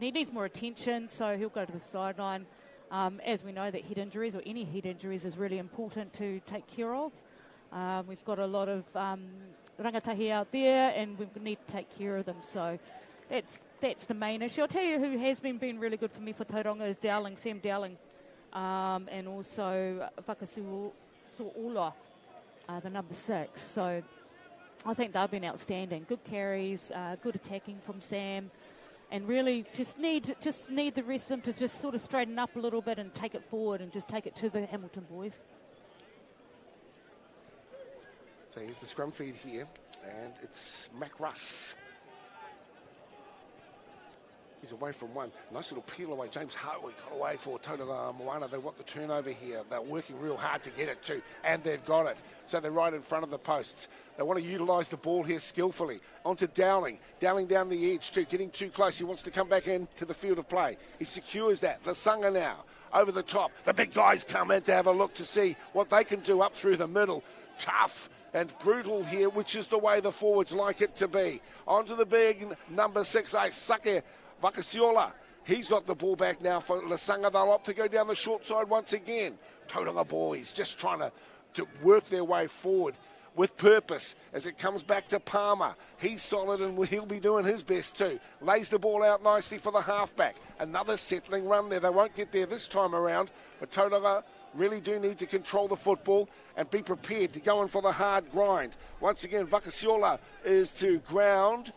He needs more attention, so he'll go to the sideline. As we know that head injuries or any head injuries is really important to take care of. We've got a lot of rangatahi out there and we need to take care of them, so that's the main issue. I'll tell you who has been really good for me for Tauranga is Dowling, Sam Dowling, and also Whakasuola, the number 6. So I think they've been outstanding. Good carries, good attacking from Sam, and really just need the rest of them to just sort of straighten up a little bit and take it forward and just take it to the Hamilton boys. So here's the scrum feed here, and it's Mac Russ. He's away from one. Nice little peel away. James Hartwick got away for Tauranga Moana. They want the turnover here. They're working real hard to get it too, and they've got it. So they're right in front of the posts. They want to utilise the ball here skillfully. On to Dowling. Dowling down the edge too, getting too close. He wants to come back into the field of play. He secures that. Lasanga now over the top. The big guys come in to have a look to see what they can do up through the middle. Tough and brutal here, which is the way the forwards like it to be. On to the big number 6, Sake Vakasiola. He's got the ball back now for Lasanga. They'll opt to go down the short side once again. Tauranga boys just trying to work their way forward with purpose as it comes back to Palmer. He's solid and he'll be doing his best too. Lays the ball out nicely for the halfback. Another settling run there. They won't get there this time around, but Tauranga really do need to control the football and be prepared to go in for the hard grind. Once again, Vakasiola is to ground,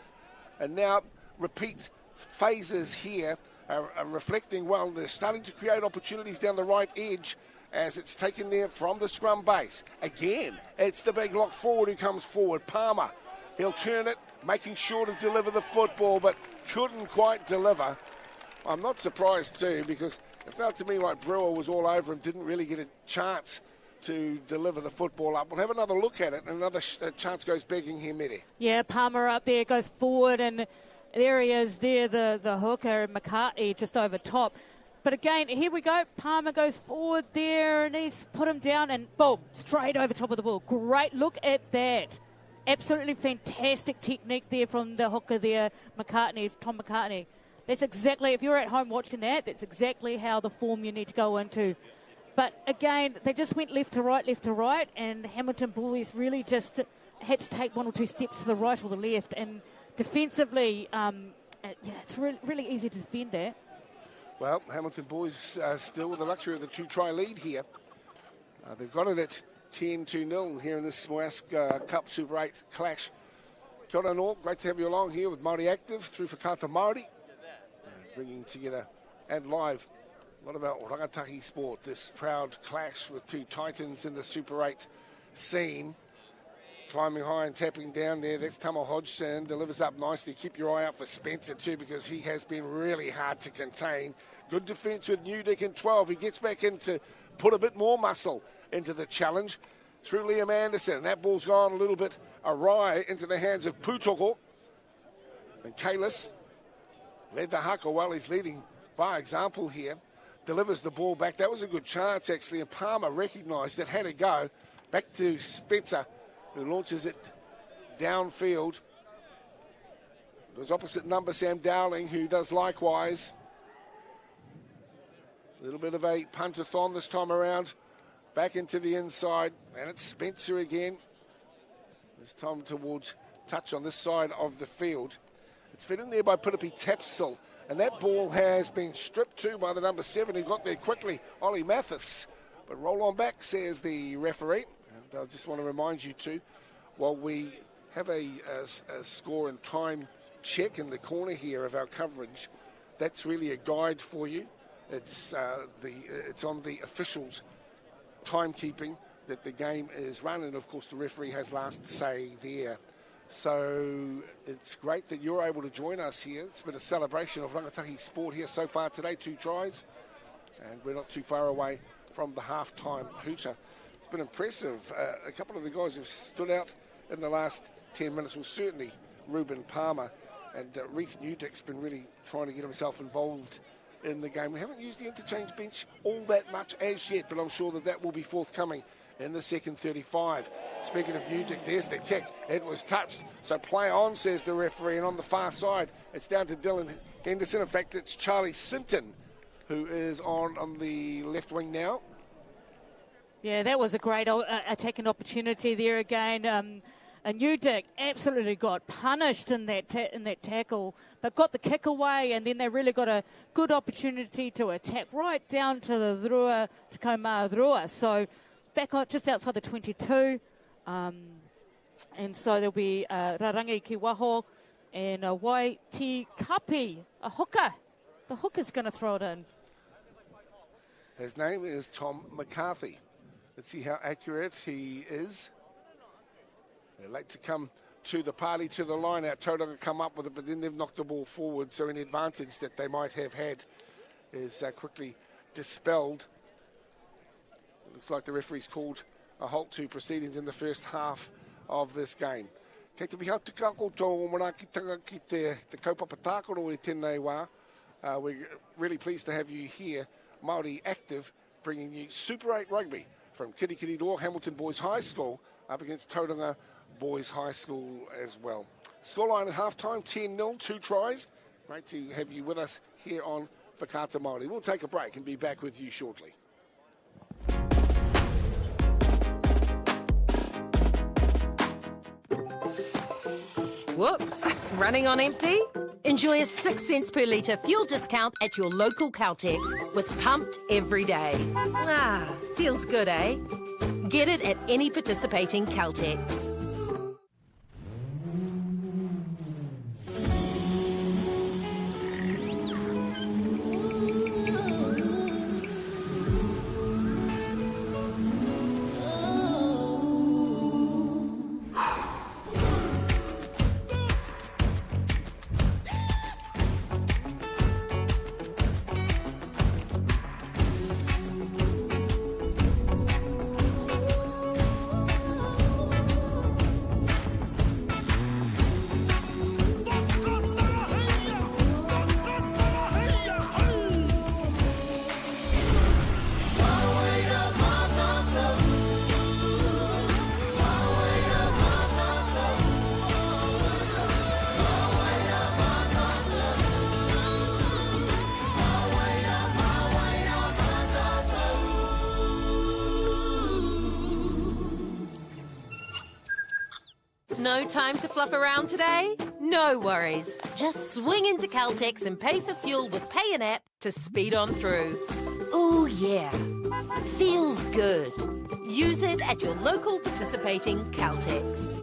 and now repeat phases here are reflecting well. They're starting to create opportunities down the right edge as it's taken there from the scrum base. Again, it's the big lock forward who comes forward. Palmer, he'll turn it, making sure to deliver the football, but couldn't quite deliver. I'm not surprised too, because it felt to me like Brewer was all over him, didn't really get a chance to deliver the football up. We'll have another look at it, and another chance goes begging here, Medi. Yeah, Palmer up there, goes forward, and there he is there, the hooker, McCartney just over top. But again, here we go. Palmer goes forward there, and he's put him down, and boom, straight over top of the ball. Great look at that. Absolutely fantastic technique there from the hooker there, Tom McCartney. That's exactly, if you're at home watching that, that's exactly how the form you need to go into. But again, they just went left to right, and the Hamilton boys really just had to take 1 or 2 steps to the right or the left. And defensively, it's really easy to defend that. Well, Hamilton boys still with the luxury of the 2-try lead here. They've got it at 10-0 here in this Moaska Cup Super 8 clash. Kia ora, Norm. Great to have you along here with Māori Active through Whakata Māori. Bringing together and live a lot about rangatahi sport, this proud clash with 2 titans in the Super 8 scene. Climbing high and tapping down there, that's Tamo Hodgson, delivers up nicely. Keep your eye out for Spencer too, because he has been really hard to contain. Good defence with Newdick in 12. He gets back in to put a bit more muscle into the challenge. Through Liam Anderson, that ball's gone a little bit awry into the hands of Putoko. And Kalis led the haka while he's leading by example here. Delivers the ball back. That was a good chance, actually, and Palmer recognised it, had a go. Back to Spencer, who launches it downfield. There's opposite number Sam Dowling, who does likewise. A little bit of a puntathon this time around. Back into the inside, and it's Spencer again. This time towards touch on this side of the field. It's fed in there by Piripi Tapsil, and that ball has been stripped too by the number 7 who got there quickly, Ollie Mathis. But roll on back, says the referee. And I just want to remind you too, while we have a score and time check in the corner here of our coverage, that's really a guide for you. It's on the officials' timekeeping that the game is run, and of course the referee has last say there. So it's great that you're able to join us here. It's been a celebration of rangatahi sport here so far today, 2 tries, and we're not too far away from the half-time hooter. It's been impressive. A couple of the guys have stood out in the last 10 minutes, well, certainly Ruben Palmer, and Reef Newdick's been really trying to get himself involved in the game. We haven't used the interchange bench all that much as yet, but I'm sure that will be forthcoming in the second 35. Speaking of Newdick, there's the kick. It was touched. So play on, says the referee. And on the far side, it's down to Dylan Henderson. In fact, it's Charlie Sinton who is on the left wing now. Yeah, that was a great attacking opportunity there again. And Newdick absolutely got punished in that tackle, but got the kick away, and then they really got a good opportunity to attack right down to the Rua, to Kaumā Rua. So back on just outside the 22, and so there'll be Rarangi Kiwaho and Waiti Kapi, a hooker. The hooker's going to throw it in. His name is Tom McCarthy. Let's see how accurate he is. They like to come to the party, to the line out. Tauranga come up with it, but then they've knocked the ball forward, so any advantage that they might have had is quickly dispelled. It looks like the referee's called a halt to proceedings in the first half of this game. Kei te miha tukako tō manakitanga ki te kaupapa tākoro e tēnei wā. We're really pleased to have you here, Māori Active, bringing you Super 8 Rugby from Kirikiriroa Hamilton Boys High School up against Tauranga Boys High School as well. Scoreline at halftime, 10-0, 2 tries. Great to have you with us here on Whakata Māori. We'll take a break and be back with you shortly. Whoops, running on empty? Enjoy a 6 cents per litre fuel discount at your local Caltex with Pumped every day. Ah, feels good, eh? Get it at any participating Caltex. No time to fluff around today? No worries. Just swing into Caltex and pay for fuel with Pay an App to speed on through. Oh yeah, feels good. Use it at your local participating Caltex.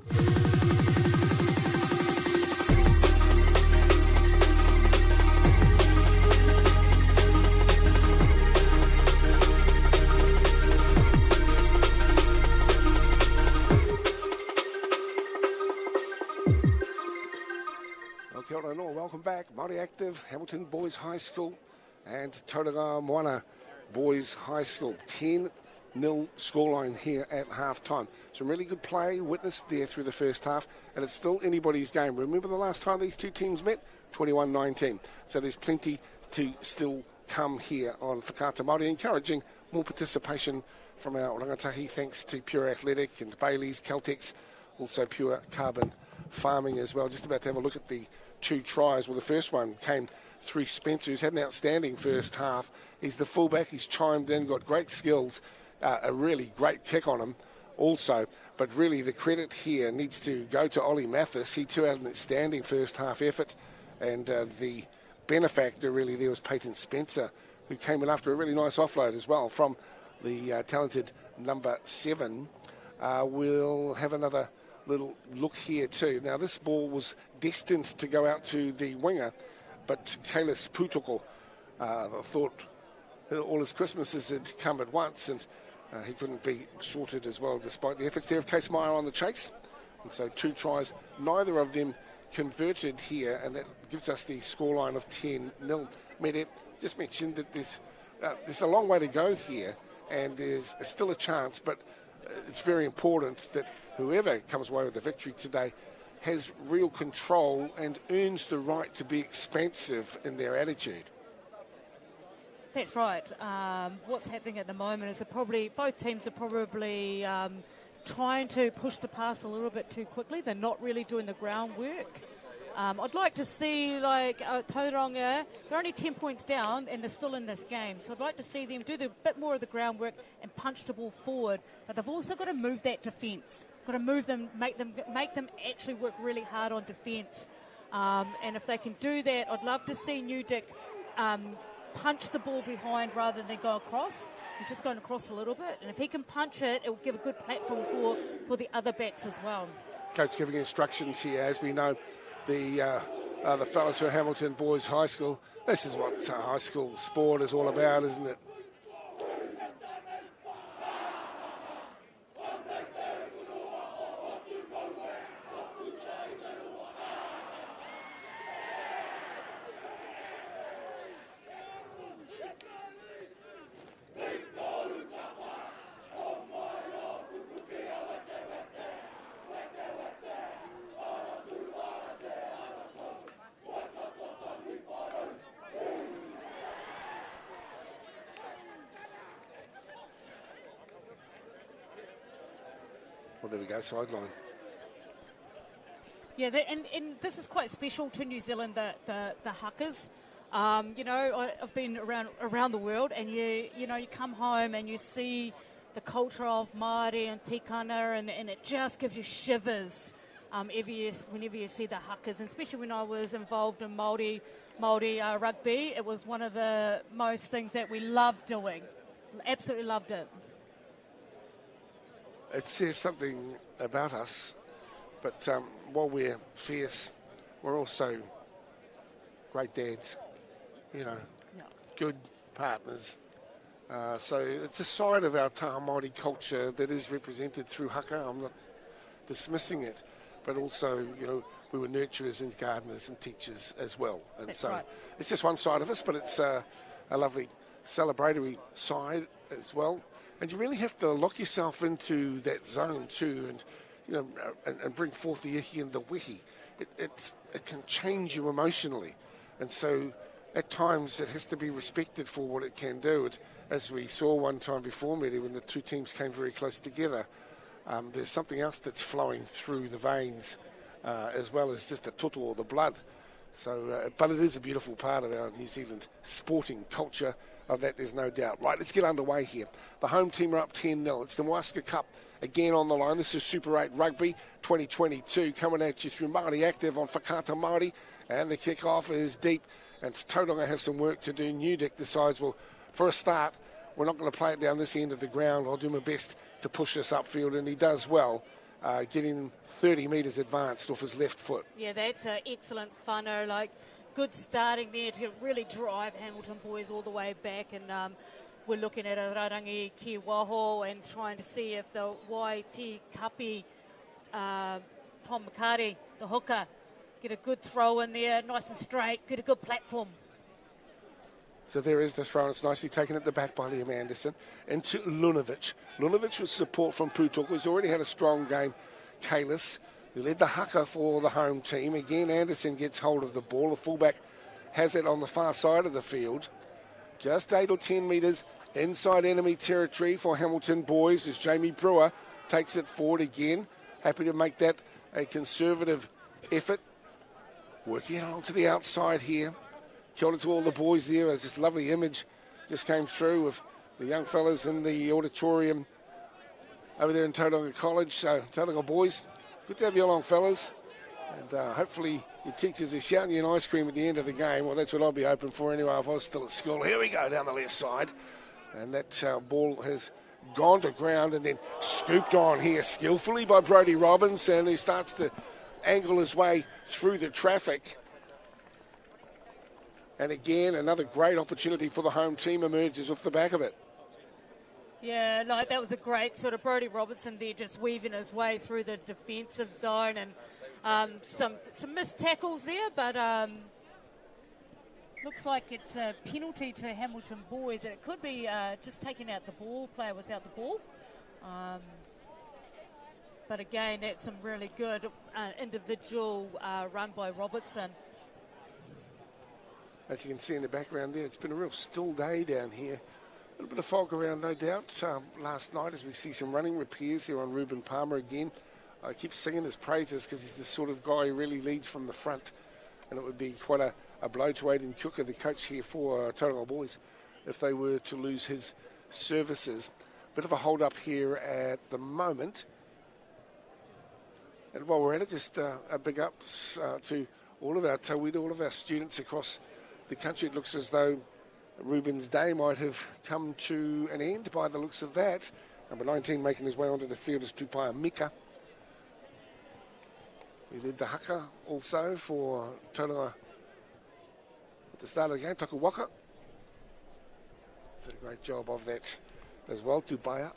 Kia ora no, welcome back. Māori Active, Hamilton Boys High School and Tauranga Moana Boys High School. 10-0 scoreline here at half-time. Some really good play witnessed there through the first half, and it's still anybody's game. Remember the last time these two teams met? 21-19. So there's plenty to still come here on Whakaata Māori, encouraging more participation from our rangatahi, thanks to Pure Athletic and Bailey's, Caltex, also Pure Carbon Farming as well. Just about to have a look at the two tries. Well, the first one came through Spencer, who's had an outstanding first half. He's the fullback. He's chimed in, got great skills, a really great kick on him also. But really the credit here needs to go to Ollie Mathis. He too had an outstanding first half effort. And the benefactor really there was Peyton Spencer, who came in after a really nice offload as well from the talented number 7. We'll have another little look here too. Now this ball was destined to go out to the winger, but Kalis Putoko thought all his Christmases had come at once, and he couldn't be sorted as well despite the efforts there of Case Meyer on the chase. And so 2 tries, neither of them converted here, and that gives us the scoreline of 10-0. Mede just mentioned that there's a long way to go here, and there's still a chance, but it's very important that whoever comes away with the victory today has real control and earns the right to be expansive in their attitude. That's right. What's happening at the moment is that probably both teams are probably trying to push the pass a little bit too quickly. They're not really doing the groundwork. I'd like to see, like, Tauranga, they're only 10 points down and they're still in this game. So I'd like to see them do a bit more of the groundwork and punch the ball forward. But they've also got to move that defence. Got to move them, make them actually work really hard on defence. And if they can do that, I'd love to see New Dick punch the ball behind rather than go across. He's just going across a little bit. And if he can punch it, it will give a good platform for the other backs as well. Coach giving instructions here, as we know. The fellas for Hamilton Boys High School. This is what high school sport is all about, isn't it? Well, there we go, sideline. Yeah, and this is quite special to New Zealand, the hakas. You know, I've been around the world, and you come home and you see the culture of Māori and tikana, and it just gives you shivers whenever you see the hakas, and especially when I was involved in Māori rugby. It was one of the most things that we loved doing. Absolutely loved it. It says something about us, but while we're fierce, we're also great dads, good partners. So it's a side of our taha Māori culture that is represented through haka. I'm not dismissing it, but also, we were nurturers and gardeners and teachers as well. And That's so right. It's just one side of us, but it's a lovely celebratory side as well. And you really have to lock yourself into that zone too, and bring forth the ihi and the wihi. It can change you emotionally, and so at times it has to be respected for what it can do. As we saw one time before, Medi, when the two teams came very close together, there's something else that's flowing through the veins, as well as just the toto or the blood. So, but it is a beautiful part of our New Zealand sporting culture. of that, there's no doubt. Right, let's get underway here. The home team are up 10-0. It's the Muaska Cup again on the line. This is Super 8 Rugby 2022 coming at you through Māori Active on Whakata Māori. And the kick-off is deep. And Tauranga have some work to do. Newdick decides, well, for a start, we're not going to play it down this end of the ground. I'll do my best to push this upfield. And he does well, getting 30 metres advanced off his left foot. Yeah, that's an excellent whānau. Like, good starting there to really drive Hamilton boys all the way back. And we're looking at a Rarangi ki waho and trying to see if the YT Kapi, Tom Makari, the hooker, get a good throw in there, nice and straight, get a good platform. So there is the throw, and it's nicely taken at the back by Liam Anderson into Lunovic. Lunovic with support from Putoko, who's already had a strong game. Kalis, who led the haka for the home team. Again, Anderson gets hold of the ball. The fullback has it on the far side of the field. Just 8 or 10 metres inside enemy territory for Hamilton boys as Jamie Brewer takes it forward again. Happy to make that a conservative effort. Working along to the outside here. Kia ora to all the boys there as this lovely image just came through of the young fellas in the auditorium over there in Tauranga College. So, Tauranga boys, good to have you along, fellas. And hopefully your teachers are shouting you an ice cream at the end of the game. Well, that's what I'd be hoping for anyway if I was still at school. Here we go down the left side. And that ball has gone to ground and then scooped on here skillfully by Brodie Robinson, who starts to angle his way through the traffic. And again, another great opportunity for the home team emerges off the back of it. Yeah, like that was a great sort of Brodie Robertson there, just weaving his way through the defensive zone, and some missed tackles there, but looks like it's a penalty to Hamilton boys, and it could be just taking out the ball, player without the ball. But again, that's some really good individual run by Robertson. As you can see in the background there, it's been a real still day down here. A little bit of fog around, no doubt. Last night, as we see some running repairs here on Ruben Palmer again. I keep singing his praises because he's the sort of guy who really leads from the front. And it would be quite a blow to Aidan Cooker, the coach here for Tauranga boys, if they were to lose his services. Bit of a hold-up here at the moment. And while we're at it, just a big ups to all of our tauira, all of our students across the country. It looks as though Ruben's day might have come to an end by the looks of that. Number 19 making his way onto the field is Tupaia Mika. He did the haka also for Tauranga at the start of the game. Taku Waka did a great job of that as well, Tupaia.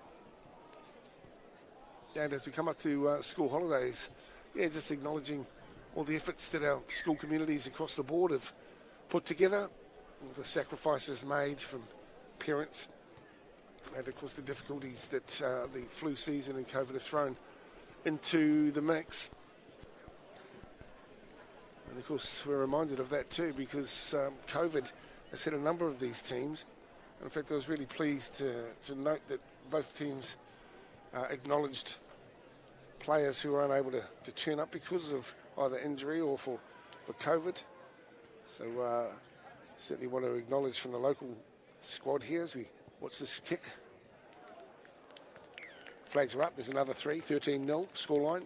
And as we come up to school holidays, yeah, just acknowledging all the efforts that our school communities across the board have put together, all the sacrifices made from parents, and of course the difficulties that the flu season and COVID have thrown into the mix. And of course we're reminded of that too because COVID has hit a number of these teams. In fact, I was really pleased to note that both teams acknowledged players who were unable to turn up because of either injury or for COVID. So certainly want to acknowledge from the local squad here as we watch this kick. Flags are up. There's another 13-0 scoreline.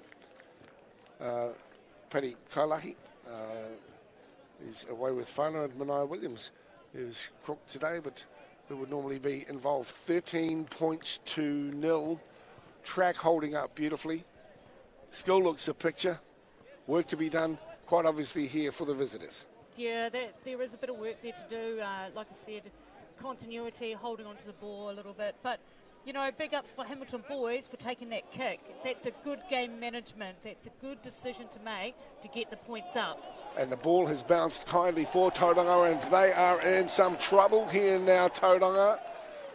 Paddy Kaulahi is away with whānau, and Mania Williams is crooked today, but who would normally be involved. 13 points to 0. Track holding up beautifully. Still looks a picture. Work to be done, quite obviously, here for the visitors. Yeah, there is a bit of work there to do. Like I said, continuity, holding onto the ball a little bit. But, you know, big ups for Hamilton boys for taking that kick. That's a good game management. That's a good decision to make to get the points up. And the ball has bounced kindly for Tauranga, and they are in some trouble here now, Tauranga,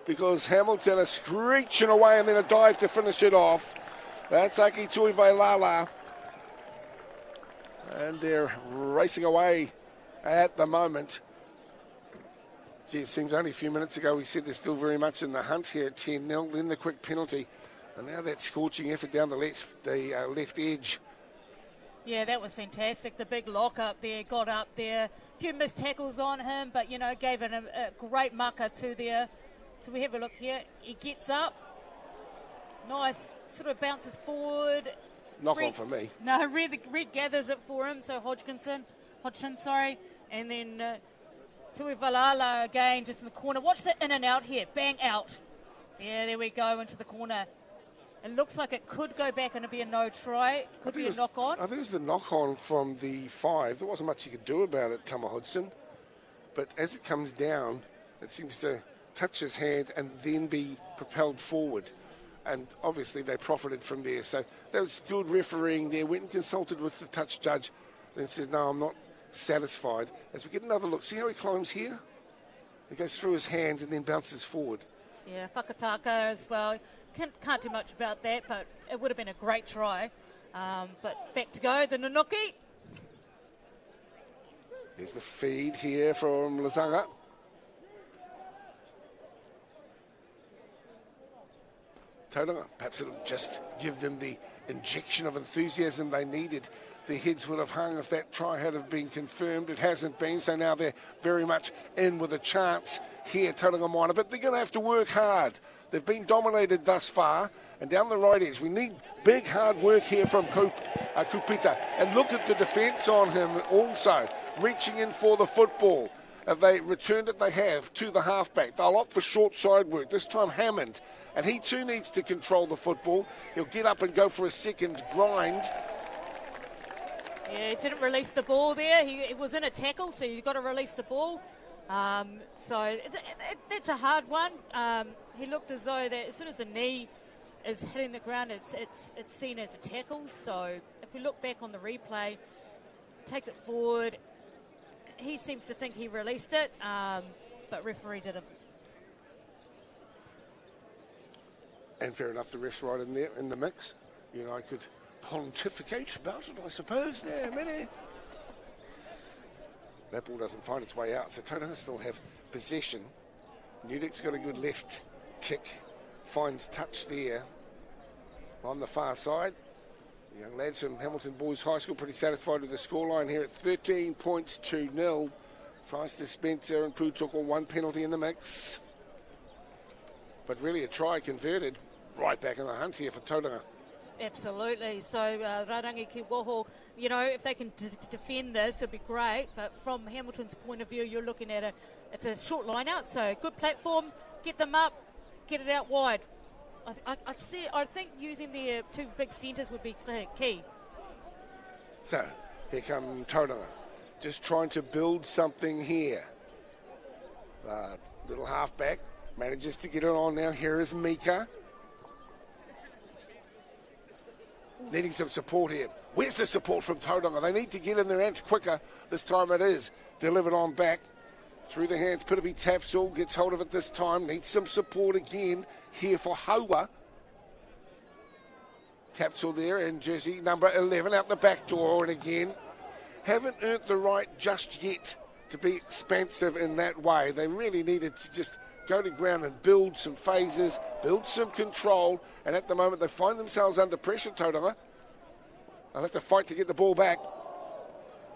because Hamilton are screeching away and then a dive to finish it off. That's Aki Tuivailala. And they're racing away at the moment. Gee, it seems only a few minutes ago we said they're still very much in the hunt here at 10-0. Then the quick penalty. And now that scorching effort down the left edge. Yeah, that was fantastic. The big lock up there, got up there. A few missed tackles on him, but, you know, gave it a great mucker to there. So we have a look here. He gets up. Nice, sort of bounces forward. Knock on for me. No, Red gathers it for him, so Hodgson, and then Tuivalala again, just in the corner. Watch the in and out here, bang out. Yeah, there we go, into the corner. It looks like it could go back and it'd be a no try. Could be a knock on. I think it was the knock on from the 5. There wasn't much you could do about it, Tama Hodgson. But as it comes down, it seems to touch his hand and then be propelled forward. And obviously they profited from there. So that was good refereeing there. Went and consulted with the touch judge. Then says, no, I'm not satisfied. As we get another look, see how he climbs here? He goes through his hands and then bounces forward. Yeah, whakataka as well. Can't do much about that, but it would have been a great try. But back to go, the Nunuki. Here's the feed here from Lazanga. Tauranga, perhaps it'll just give them the injection of enthusiasm they needed. Their heads would have hung if that try had have been confirmed. It hasn't been, so now they're very much in with a chance here, Tauranga Minor. But they're going to have to work hard. They've been dominated thus far, and down the right edge, we need big, hard work here from Kupita. And look at the defence on him also, reaching in for the football. If they returned it, they have, to the halfback. They'll opt for short side work, this time Hammond. And he too needs to control the football. He'll get up and go for a second grind. Yeah, he didn't release the ball there. He was in a tackle, so you've got to release the ball. So that's a hard one. He looked as though that as soon as the knee is hitting the ground, it's seen as a tackle. So if we look back on the replay, takes it forward. He seems to think he released it, but referee didn't. And fair enough, the ref's right in there in the mix. You know, I could pontificate about it, I suppose. There, Minnie. That ball doesn't find its way out, so Tauranga still have possession. Nudik's got a good left kick, finds touch there on the far side. The young lads from Hamilton Boys High School pretty satisfied with the scoreline here at 13 points to 0. Tries to Spencer and Putuko, one penalty in the mix. But really a try converted, right back in the hunt here for Tauranga. Absolutely. So Rarangi ki Woho, you know, if they can defend this, it'd be great. But from Hamilton's point of view, you're looking at it's a short line out, so good platform, get them up, get it out wide. I think using the two big centres would be key. So here come Tauranga, just trying to build something here. Little halfback manages to get it on now. Here is Mika. Needing some support here. Where's the support from Tauranga? They need to get in their end quicker. This time it is. Delivered on back. Through the hands, Pitapi Tapsall gets hold of it this time. Needs some support again here for Haua. Tapsall there in jersey number 11 out the back door. And again, haven't earned the right just yet to be expansive in that way. They really needed to just go to ground and build some phases, build some control, and at the moment they find themselves under pressure, Tauranga. They'll have to fight to get the ball back.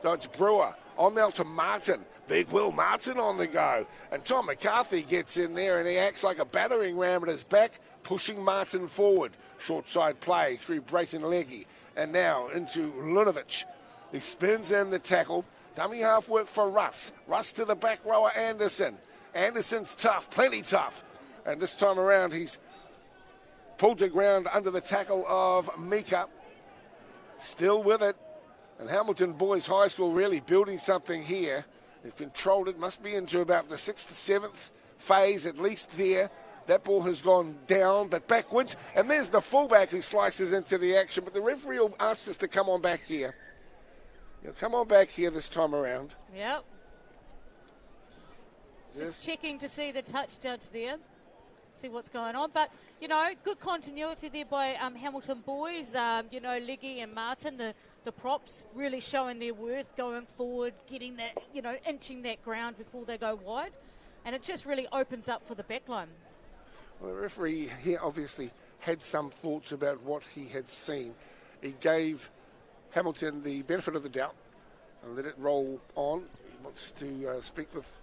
So it's Brewer, on now to Martin. Big Will Martin on the go. And Tom McCarthy gets in there and he acts like a battering ram at his back, pushing Martin forward. Short side play through Brayton Leggy. And now into Lunovic. He spins in the tackle. Dummy half work for Russ. Russ to the back rower, Anderson. Anderson's tough, plenty tough. And this time around, he's pulled to ground under the tackle of Mika. Still with it. And Hamilton Boys High School really building something here. They've controlled it, must be into about the 6th to 7th phase, at least there. That ball has gone down, but backwards. And there's the fullback who slices into the action. But the referee will ask us to come on back here. You'll come on back here this time around. Yep. Just checking to see the touch judge there, see what's going on. But, you know, good continuity there by Hamilton Boys. You know, Leggy and Martin, the props, really showing their worth, going forward, getting that, you know, inching that ground before they go wide. And it just really opens up for the backline. Well, the referee here obviously had some thoughts about what he had seen. He gave Hamilton the benefit of the doubt and let it roll on. He wants to speak with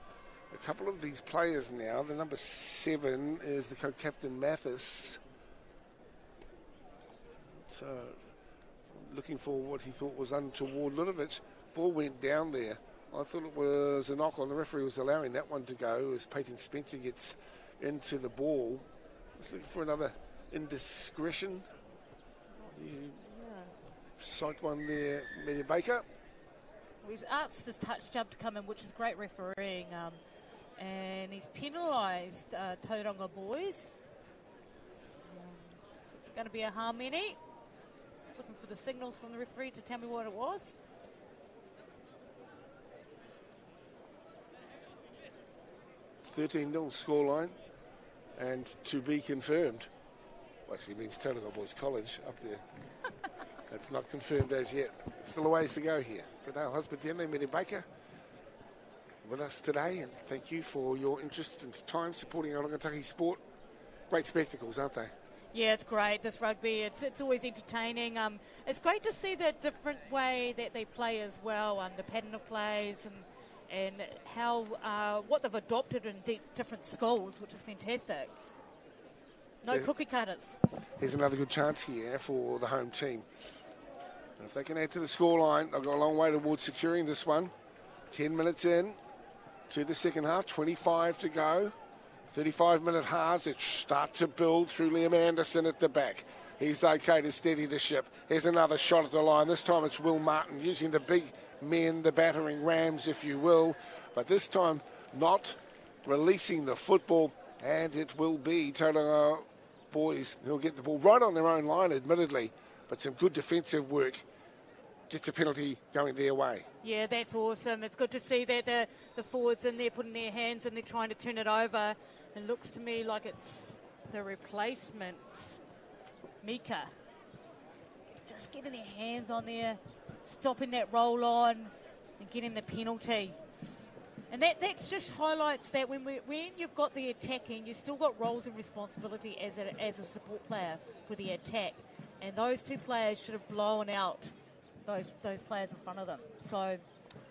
a couple of these players now. The number 7 is the co-captain Mathis. So looking for what he thought was untoward. Lunovic, ball went down there. I thought it was a knock on. The referee was allowing that one to go as Peyton Spencer gets into the ball. He's looking for another indiscretion. Sight one there, Media Baker. Well, he's asked his touch jump to come in, which is great refereeing. And he's penalised Tauranga boys. So it's going to be a Harmeni. Just looking for the signals from the referee to tell me what it was. $13-0 scoreline, and to be confirmed. Well, actually means Tauranga Boys College up there. It's not confirmed as yet. Still a ways to go here. Goodale Husband Media Baker with us today, and thank you for your interest and time supporting Orangataki sport. Great spectacles, aren't they? Yeah, it's great, this rugby. It's always entertaining. It's great to see the different way that they play as well, the pattern of plays and how what they've adopted in different schools, which is fantastic. No cookie cutters. Here's another good chance here for the home team. And if they can add to the scoreline, they've got a long way towards securing this one. 10 minutes in to the second half, 25 to go. 35-minute halves that start to build through Liam Anderson at the back. He's okay to steady the ship. Here's another shot at the line. This time it's Will Martin using the big men, the battering rams, if you will. But this time not releasing the football, and it will be Tauranga boys who'll get the ball right on their own line, admittedly, but some good defensive work gets a penalty going their way. Yeah, that's awesome. It's good to see that the forwards in there putting their hands and they're trying to turn it over. It looks to me like it's the replacement, Mika. Just getting their hands on there, stopping that roll on and getting the penalty. And that just highlights that when you've got the attacking, you've still got roles and responsibility as a support player for the attack. And those two players should have blown out those players in front of them. So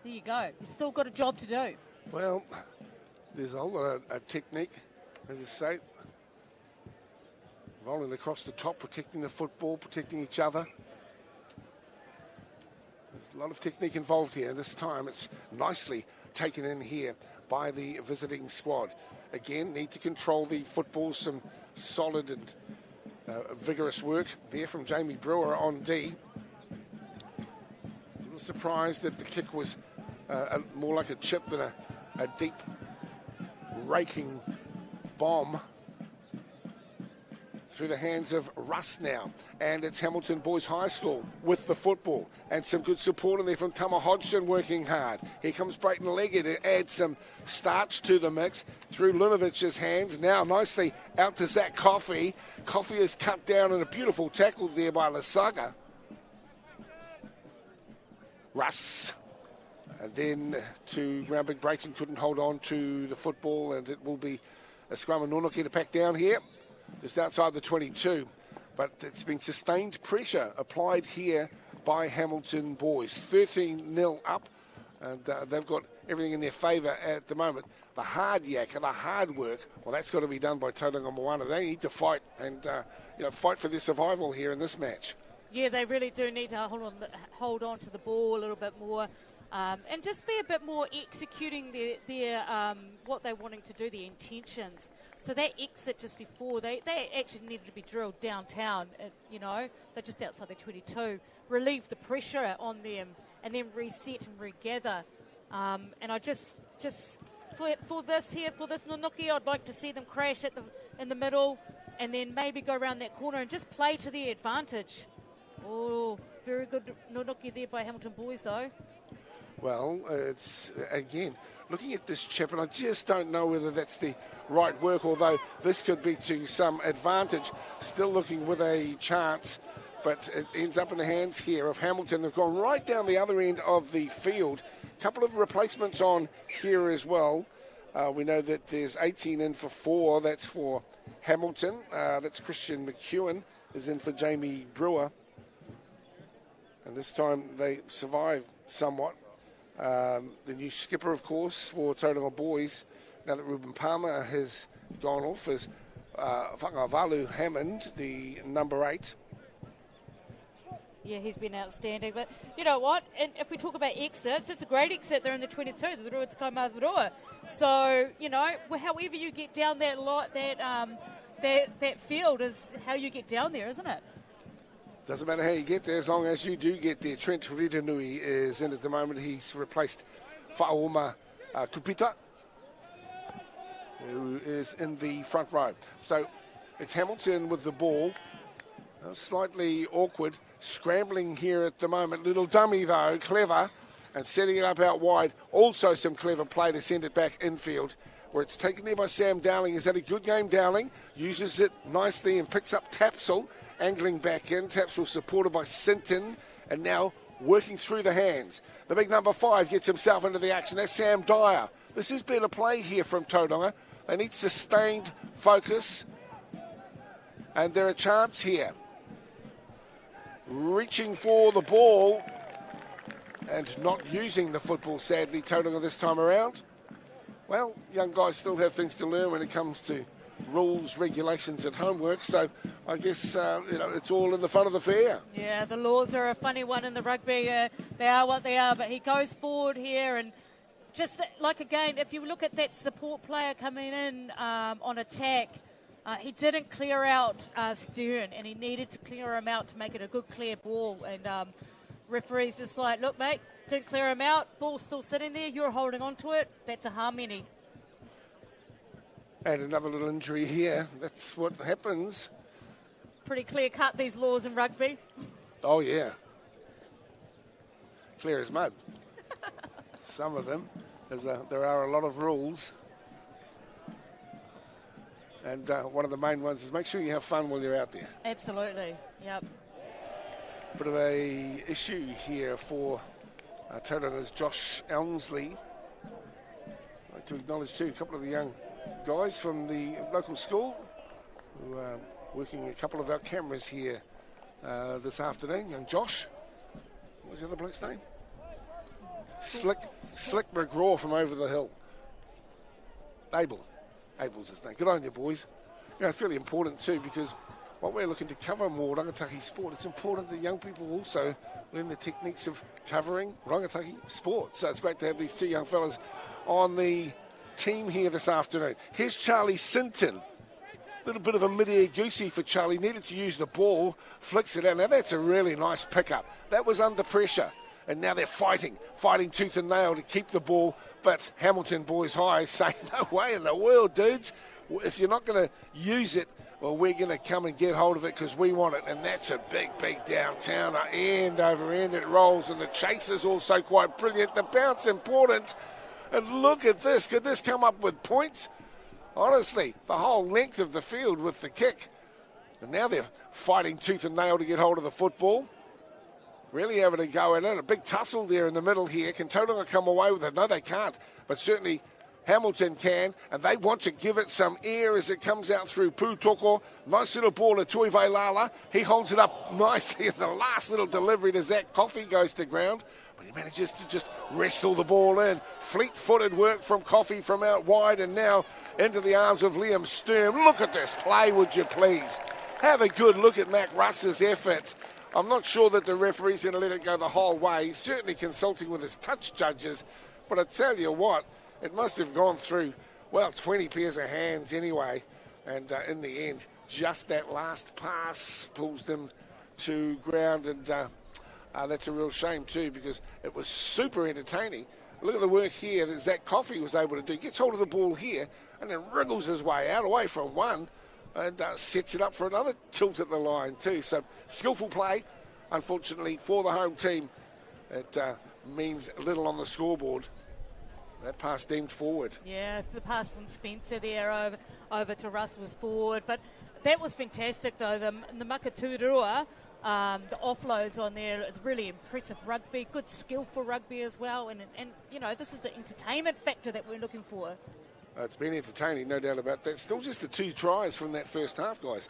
there you go. You've still got a job to do. Well, there's a whole lot of technique, as I say. Rolling across the top, protecting the football, protecting each other. There's a lot of technique involved here. This time it's nicely taken in here by the visiting squad. Again, need to control the football. Some solid and vigorous work there from Jamie Brewer on D. A little surprised that the kick was more like a chip than a deep raking bomb through the hands of Russ now. And it's Hamilton Boys High School with the football. And some good support in there from Tama Hodgson working hard. Here comes Brayton Legger to add some starch to the mix through Lunovic's hands. Now nicely out to Zach Coffey. Coffey is cut down in a beautiful tackle there by Lasaga. Russ. And then to Groundbig Brayton, couldn't hold on to the football, and it will be a scrum and Nonoki to pack down here, just outside the 22. But it's been sustained pressure applied here by Hamilton Boys. 13-0 up, and they've got everything in their favour at the moment. The hard yak and the hard work, well, that's got to be done by Tauranga Moana. They need to fight and fight for their survival here in this match. Yeah, they really do need to hold on to the ball a little bit more. And just be a bit more executing their what they're wanting to do, their intentions. So that exit just before, they actually needed to be drilled downtown, they're just outside the 22, relieve the pressure on them, and then reset and regather. And I just for this Nonoki, I'd like to see them crash in the middle, and then maybe go around that corner and just play to their advantage. Oh, very good Nonoki there by Hamilton Boys, though. Well, it's, again, looking at this chip, and I just don't know whether that's the right work, although this could be to some advantage. Still looking with a chance, but it ends up in the hands here of Hamilton. They've gone right down the other end of the field. A couple of replacements on here as well. We know that there's 18 in for 4. That's for Hamilton. That's Christian McEwen is in for Jamie Brewer. And this time they survive somewhat. The new skipper, of course, for Tauranga boys, now that Ruben Palmer has gone off, is Whakavalu Hammond, the number 8. Yeah, he's been outstanding. But you know what? And if we talk about exits, it's a great exit. They're in the 22, the Rua Te Kaimātua. So, you know, however you get down that field is how you get down there, isn't it? Doesn't matter how you get there, as long as you do get there. Trent Ridanui is in at the moment. He's replaced Whaoma Kupita, who is in the front row. So it's Hamilton with the ball. Slightly awkward, scrambling here at the moment. Little dummy, though, clever, and setting it up out wide. Also some clever play to send it back infield, where it's taken there by Sam Dowling. Is that a good game, Dowling? Uses it nicely and picks up Tapsell, angling back in. Tapsell supported by Sinton, and now working through the hands. The big number 5 gets himself into the action. That's Sam Dyer. This has been a play here from Tauranga. They need sustained focus, and they're a chance here. Reaching for the ball and not using the football, sadly, Tauranga this time around. Well, young guys still have things to learn when it comes to rules, regulations and homework, so I guess it's all in the fun of the fair. Yeah, the laws are a funny one in the rugby. They are what they are, but he goes forward here, and just like, again, if you look at that support player coming in on attack, he didn't clear out Stern, and he needed to clear him out to make it a good clear ball. And referee's just like, look, mate, didn't clear him out. Ball's still sitting there. You're holding on to it. That's a harmony. And another little injury here. That's what happens. Pretty clear cut, these laws in rugby. Oh, yeah. Clear as mud. Some of them. There are a lot of rules. And one of the main ones is make sure you have fun while you're out there. Absolutely, yep. Bit of a issue here for Tauranga's Josh Elmsley. I'd like to acknowledge too a couple of the young guys from the local school who are working a couple of our cameras here this afternoon. Young Josh, what was the other bloke's name? Slick McGraw from over the hill. Abel's his name. Good on you, boys. It's really important too, because while we're looking to cover more rangatahi sport, it's important that young people also learn the techniques of covering rangatahi sport. So it's great to have these two young fellas on the team here this afternoon. Here's Charlie Sinton. A little bit of a mid-air goosey for Charlie. Needed to use the ball, flicks it out. Now that's a really nice pickup. That was under pressure. And now they're fighting tooth and nail to keep the ball. But Hamilton boys high say, no way in the world, dudes. If you're not going to use it, well, we're going to come and get hold of it because we want it. And that's a big downtowner. End over end it rolls. And the chase is also quite brilliant. The bounce important. And look at this. Could this come up with points? Honestly, the whole length of the field with the kick. And now they're fighting tooth and nail to get hold of the football. Really having a go at it. A big tussle there in the middle here. Can Tauranga come away with it? No, they can't. But certainly Hamilton can. And they want to give it some air as it comes out through Pūtoko. Nice little ball to Tui Vailala. He holds it up nicely. And the last little delivery to Zach Coffey goes to ground. But he manages to just wrestle the ball in. Fleet-footed work from Coffey from out wide. And now into the arms of Liam Sturm. Look at this play, would you please? Have a good look at Mac Russ's effort. I'm not sure that the referee's going to let it go the whole way. He's certainly consulting with his touch judges. But I tell you what, it must have gone through, 20 pairs of hands anyway. And in the end, just that last pass pulls them to ground. And that's a real shame too, because it was super entertaining. Look at the work here that Zach Coffey was able to do. Gets hold of the ball here and then wriggles his way out, away from one. And sets it up for another tilt at the line too. So skillful play, unfortunately, for the home team. It means little on the scoreboard. That pass deemed forward. Yeah, it's the pass from Spencer there over to Russ was forward. But that was fantastic, though. The Makaturua, the offloads on there, it's really impressive rugby. Good skillful rugby as well. And this is the entertainment factor that we're looking for. It's been entertaining, no doubt about that. Still just the 2 tries from that first half, guys.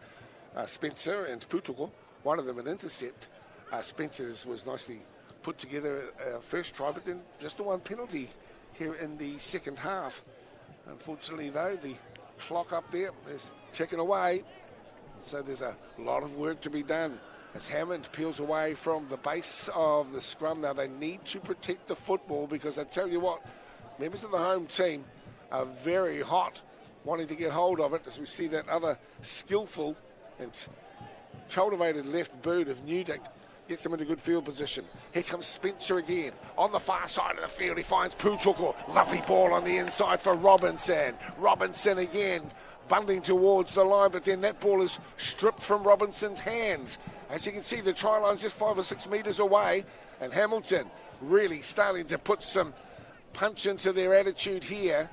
Spencer and Pūtoko, one of them an intercept. Spencer's was nicely put together first try, but then just the one penalty here in the second half. Unfortunately, though, the clock up there is ticking away. So there's a lot of work to be done as Hammond peels away from the base of the scrum. Now they need to protect the football, because I tell you what, members of the home team are very hot wanting to get hold of it, as we see that other skillful and cultivated left boot of Newdick gets him into good field position. Here comes Spencer again on the far side of the field. He finds Putuko. Lovely ball on the inside for Robinson. Robinson again bundling towards the line, but then that ball is stripped from Robinson's hands. As you can see, the try line's just 5 or 6 metres away, and Hamilton really starting to put some punch into their attitude here.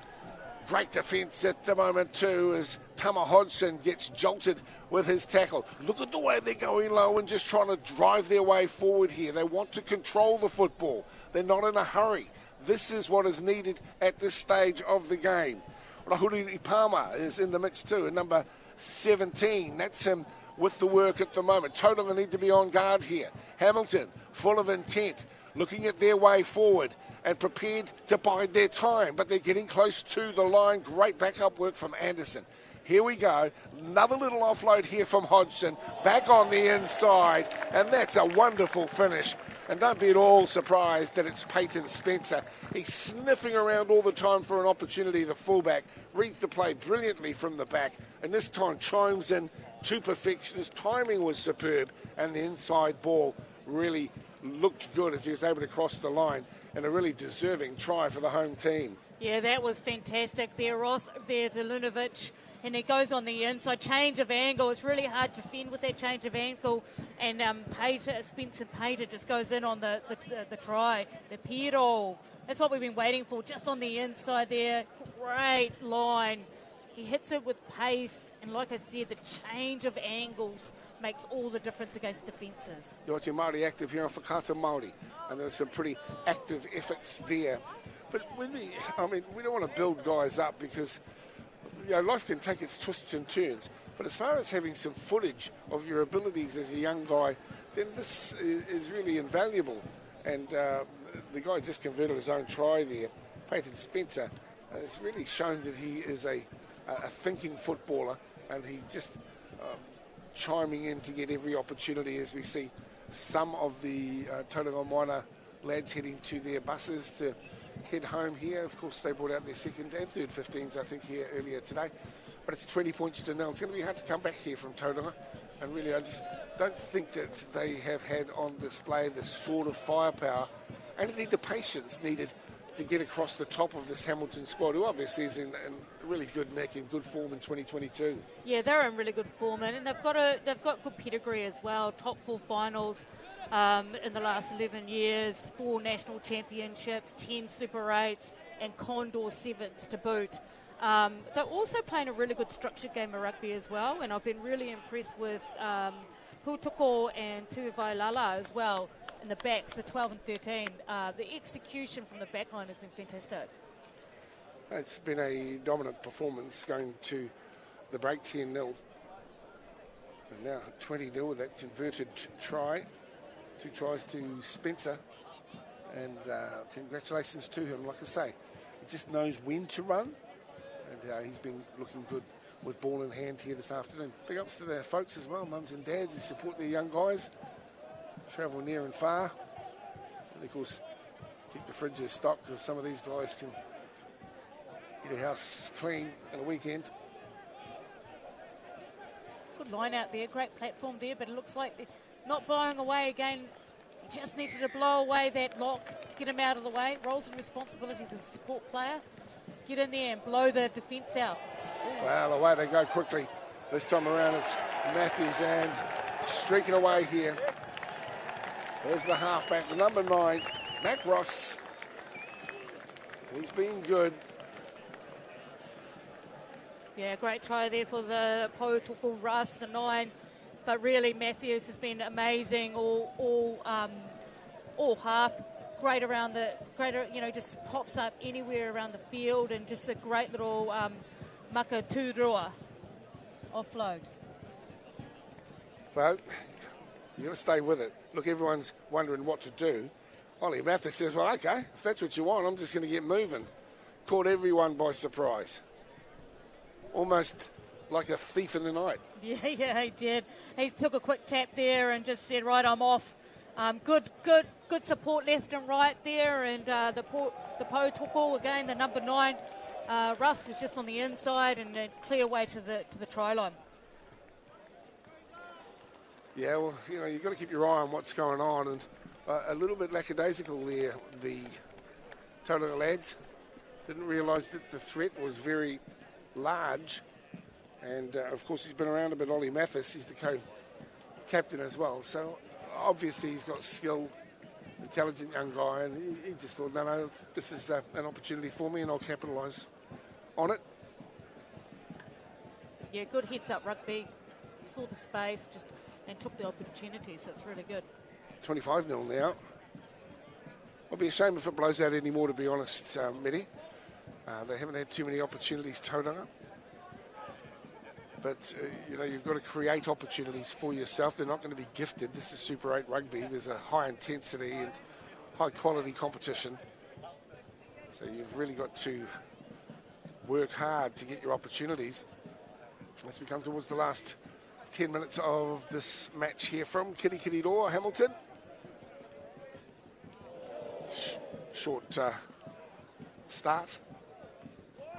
Great defence at the moment too, as Tama Hodgson gets jolted with his tackle. Look at the way they're going low and just trying to drive their way forward here. They want to control the football. They're not in a hurry. This is what is needed at this stage of the game. Rahuri Palmer is in the mix too, at number 17. That's him with the work at the moment. Tauranga need to be on guard here. Hamilton, full of intent, looking at their way forward and prepared to bide their time, but they're getting close to the line. Great backup work from Anderson. Here we go. Another little offload here from Hodgson. Back on the inside, and that's a wonderful finish. And don't be at all surprised that it's Peyton Spencer. He's sniffing around all the time for an opportunity. The fullback reads the play brilliantly from the back, and this time chimes in to perfection. His timing was superb, and the inside ball really looked good as he was able to cross the line, and a really deserving try for the home team. Yeah, that was fantastic there, Ross. There to Lunovic, and it goes on the inside. Change of angle. It's really hard to fend with that change of angle, and Spencer Pater just goes in on the try. The Piero. That's what we've been waiting for, just on the inside there. Great line. He hits it with pace, and like I said, the change of angles makes all the difference against defences. You're watching Māori active here on Whakata Māori, and there's some pretty active efforts there. But we don't want to build guys up, because life can take its twists and turns. But as far as having some footage of your abilities as a young guy, then this is really invaluable. And the guy just converted his own try there. Peyton Spencer has really shown that he is a thinking footballer, and he's just chiming in to get every opportunity, as we see some of the Tauranga Moana lads heading to their buses to head home here. Of course, they brought out their second and third 15s, I think, here earlier today. But it's 20 points to nil. It's going to be hard to come back here from Tauranga. And really, I just don't think that they have had on display the sort of firepower and indeed the patience needed to get across the top of this Hamilton squad, who obviously is in really good nick and good form in 2022. Yeah, they're in really good form, and they've got good pedigree as well. Top 4 finals in the last 11 years, 4 national championships, 10 Super 8s, and Condor 7s to boot. They're also playing a really good structured game of rugby as well, and I've been really impressed with Putuko and Tuivailala as well. In the backs, the 12 and 13, the execution from the back line has been fantastic. It's been a dominant performance going to the break 10-0. And now 20-0 with that converted try. 2 tries to Spencer. And congratulations to him. Like I say, he just knows when to run. And he's been looking good with ball in hand here this afternoon. Big ups to the folks as well, mums and dads who support their young guys. Travel near and far, and of course keep the fridges stocked, because some of these guys can get a house clean in a weekend. Good line out there, great platform there, but it looks like they're not blowing away again. He just needed to blow away that lock, get him out of the way. Roles and responsibilities as a support player. Get in there and blow the defence out. Well, away they go quickly. This time around it's Matthews, and streaking away here. There's the halfback, the number 9, Mac Ross. He's been good. Yeah, great try there for the Poutuku Russ, the 9. But really, Matthews has been amazing all half. Great around just pops up anywhere around the field, and just a great little maka tūrua offload. Well, You've got to stay with it. Look, everyone's wondering what to do. Ollie Mathis says, well, okay, if that's what you want, I'm just going to get moving. Caught everyone by surprise. Almost like a thief in the night. Yeah, he did. He took a quick tap there and just said, right, I'm off. Good support left and right there, and the Potoko again, the number 9. Russ was just on the inside and a clear way to the try line. Yeah, well, you know, you've got to keep your eye on what's going on, and a little bit lackadaisical there, the Tauranga lads. Didn't realise that the threat was very large, and of course he's been around a bit, Ollie Mathis, he's the co-captain as well, so obviously he's got skill, intelligent young guy, and he just thought, no, this is an opportunity for me and I'll capitalise on it. Yeah, good heads-up rugby, saw the space and took the opportunity, so it's really good. 25-0 now. I'll be ashamed if it blows out any more, to be honest, Medi. They haven't had too many opportunities, Tauranga. But, you know, you've got to create opportunities for yourself. They're not going to be gifted. This is Super 8 rugby. There's a high intensity and high quality competition. So you've really got to work hard to get your opportunities. As we come towards the last 10 minutes of this match here from Kirikiriroa, Hamilton. Short start.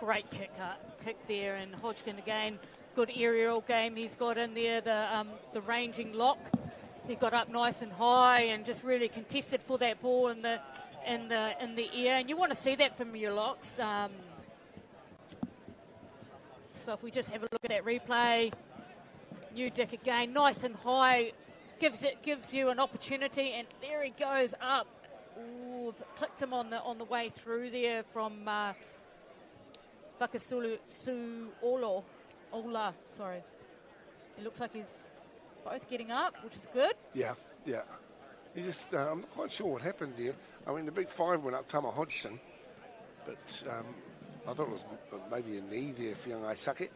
Great kick there, and Hodgkin again, good aerial game he's got in there, the ranging lock. He got up nice and high and just really contested for that ball in the air, and you want to see that from your locks. So if we just have a look at that replay, New Dick again, nice and high, gives you an opportunity, and there he goes up. Ooh, clicked him on the way through there from Whakasulu Ola, sorry. It looks like he's both getting up, which is good. Yeah. He just, I'm not quite sure what happened there. I mean, the big 5 went up Tama Hodgson, but I thought it was maybe a knee there for young Aisake.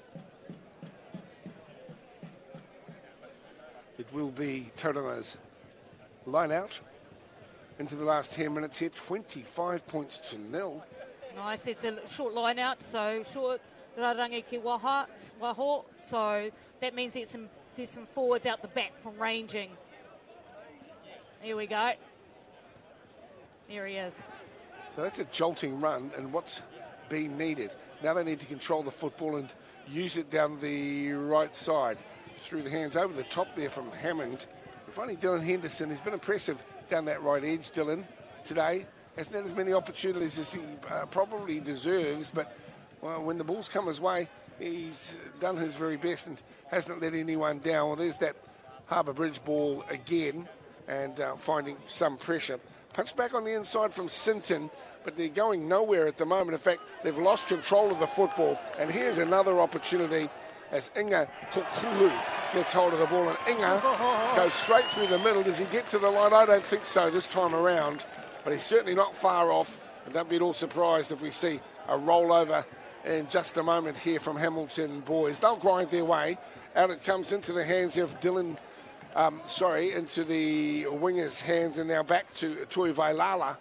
It will be Tauranga's line out into the last 10 minutes here, 25 points to 0. Nice, it's a short line out, so short Rarangi ki waho, so that means there's some forwards out the back from ranging. Here we go. There he is. So that's a jolting run, and what's been needed. Now they need to control the football and use it down the right side. Through the hands over the top there from Hammond. We're finding Dylan Henderson has been impressive down that right edge, Dylan, today. Hasn't had as many opportunities as he probably deserves, but when the balls come his way, he's done his very best and hasn't let anyone down. Well, there's that Harbour Bridge ball again, and finding some pressure. Punched back on the inside from Sinton, but they're going nowhere at the moment. In fact, they've lost control of the football, and here's another opportunity as Inga Kokuhu gets hold of the ball, and Inga goes straight through the middle. Does he get to the line? I don't think so this time around, but he's certainly not far off, and don't be at all surprised if we see a rollover in just a moment here from Hamilton boys. They'll grind their way. Out it comes into the hands of into the wingers' hands, and now back to Tui Vailala.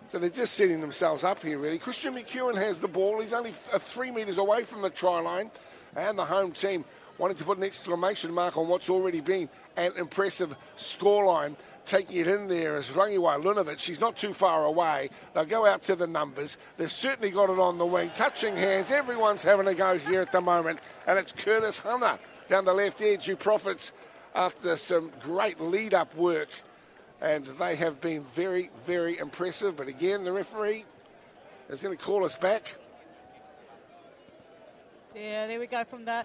So they're just setting themselves up here, really. Christian McEwen has the ball. He's only 3 metres away from the try line. And the home team wanted to put an exclamation mark on what's already been an impressive scoreline. Taking it in there is Rangiwa Lunovic. She's not too far away. They'll go out to the numbers. They've certainly got it on the wing. Touching hands. Everyone's having a go here at the moment. And it's Curtis Hunter down the left edge who profits after some great lead-up work. And they have been very, very impressive. But again, the referee is going to call us back. Yeah, there we go from the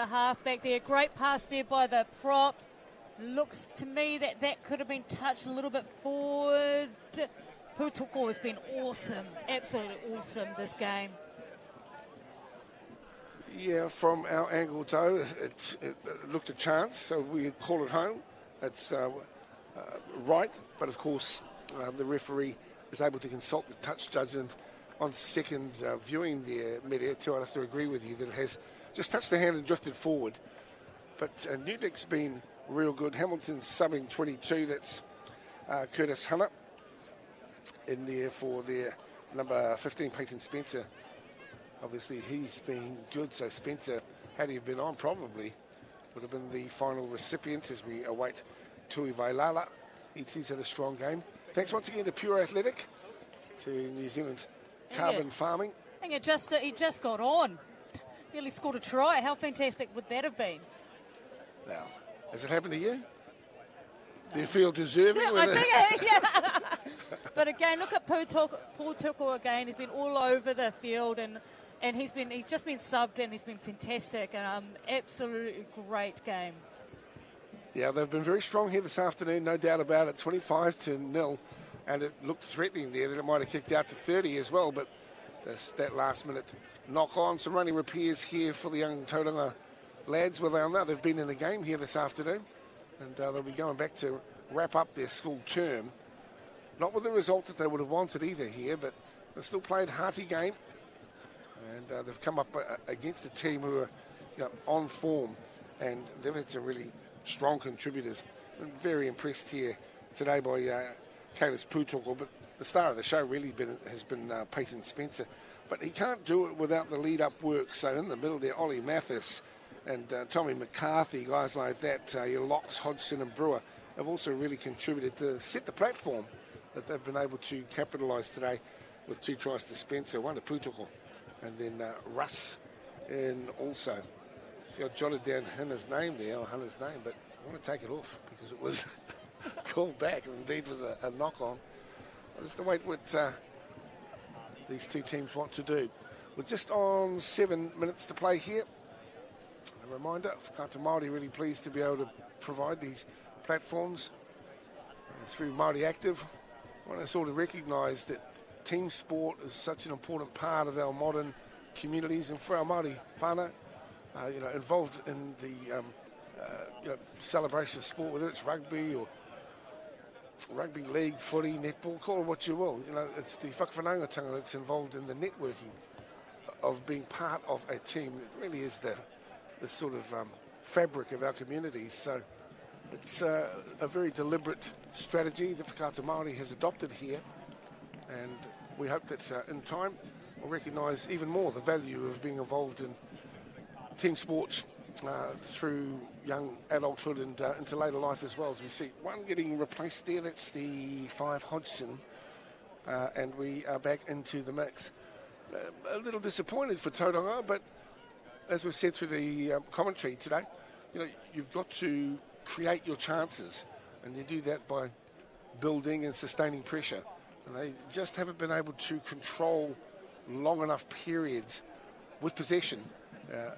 half back there. Great pass there by the prop. Looks to me that could have been touched a little bit forward. Putoko has been awesome, absolutely awesome this game. Yeah, from our angle though, it looked a chance, so we call it home. It's right, but of course the referee is able to consult the touch judge, and on second viewing there, Media, too, I have to agree with you that it has just touched the hand and drifted forward. But Newdick's been real good. Hamilton's subbing 22. That's Curtis Hunter in there for their number 15, Peyton Spencer. Obviously, he's been good. So Spencer, had he been on, probably would have been the final recipient as we await Tui Vailala. He's had a strong game. Thanks once again to Pure Athletic, to New Zealand Carbon Farming. And he just got on. Nearly scored a try. How fantastic would that have been? Now, has it happened to you? Do you feel deserving? Yeah, I think, yeah. But again, look at Paul Tuko again. He's been all over the field, and he's just been subbed, and he's been fantastic. And absolutely great game. Yeah, they've been very strong here this afternoon, no doubt about it. 25-0, and it looked threatening there that it might have kicked out to 30 as well. But that last minute knock on, some running repairs here for the young Tauranga lads. Well, they'll know they've been in the game here this afternoon, and they'll be going back to wrap up their school term. Not with the result that they would have wanted either here, but they've still played hearty game, and they've come up against a team who are on form, and they've had some really strong contributors. I'm very impressed here today by Kalis Putoko, but the star of the show really has been Peyton Spencer. But he can't do it without the lead-up work. So in the middle there, Ollie Mathis and Tommy McCarthy, guys like that, your Locks, Hodgson and Brewer, have also really contributed to set the platform that they've been able to capitalise today with 2 tries to Spencer, 1 to Putoko, and then Russ in also. See, I jotted down Hunter's name there, but I want to take it off because it was called back, and indeed was a knock-on. Just to wait what these two teams want to do. We're just on 7 minutes to play here. A reminder, Whakaata Māori really pleased to be able to provide these platforms through Māori Active. I want to sort of recognise that team sport is such an important part of our modern communities, and for our Māori whānau, involved in the celebration of sport, whether it's rugby or rugby league, footy, netball, call it what you will. It's the whakawhanaungatanga that's involved in the networking of being part of a team. It really is the sort of fabric of our communities. So it's a very deliberate strategy that Whakaata Māori has adopted here, and we hope that in time we'll recognise even more the value of being involved in team sports through young adulthood and into later life as well. As we see one getting replaced there, that's the 5 Hodgson, and we are back into the mix. A little disappointed for Tauranga, but as we've said through the commentary today, you've got to create your chances, and you do that by building and sustaining pressure. And they just haven't been able to control long enough periods with possession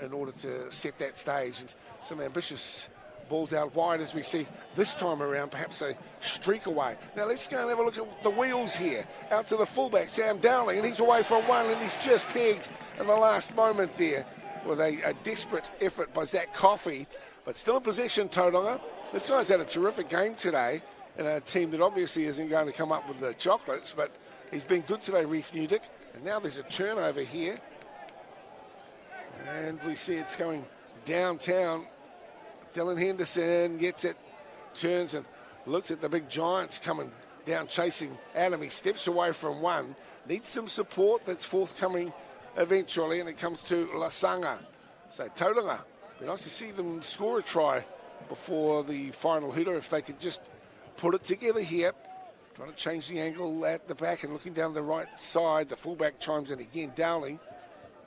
in order to set that stage. And some ambitious balls out wide as we see this time around, perhaps a streak away. Now let's go and have a look at the wheels here. Out to the fullback, Sam Dowling, and he's away from one, and he's just pegged in the last moment there with a desperate effort by Zach Coffey, but still in possession, Tauranga. This guy's had a terrific game today in a team that obviously isn't going to come up with the chocolates, but he's been good today, Reef Newdick. And now there's a turnover here, and we see it's going downtown. Dylan Henderson gets it, turns and looks at the big Giants coming down chasing Adam. He steps away from one, needs some support that's forthcoming eventually, and it comes to Lasanga. So Tauranga, be nice to see them score a try before the final hooter if they could just put it together here. Trying to change the angle at the back and looking down the right side. The fullback chimes in again, Dowling.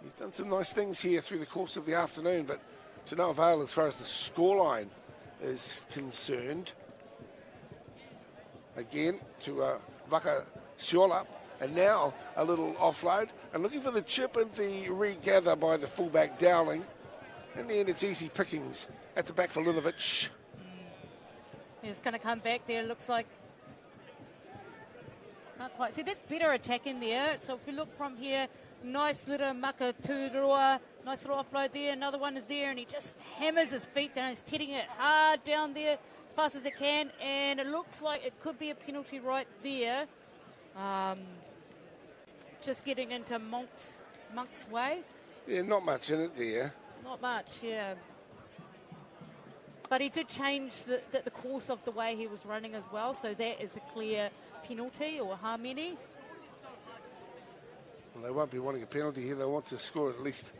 He's done some nice things here through the course of the afternoon, but to no avail as far as the scoreline is concerned. Again to Vaka Siola, and now a little offload, and looking for the chip and the regather by the fullback Dowling. In the end, it's easy pickings at the back for Linovich. He's going to come back there, looks like. Can't quite see. There's better attack in there. So if we look from here, nice little Makaturua, nice little offload there. Another one is there, and he just hammers his feet down. He's hitting it hard down there as fast as it can, and it looks like it could be a penalty right there. Just getting into Monk's way. Yeah, not much in it there. Not much, yeah. But he did change the course of the way he was running as well, so that is a clear penalty or hamini. Well, they won't be wanting a penalty here. They want to score, at least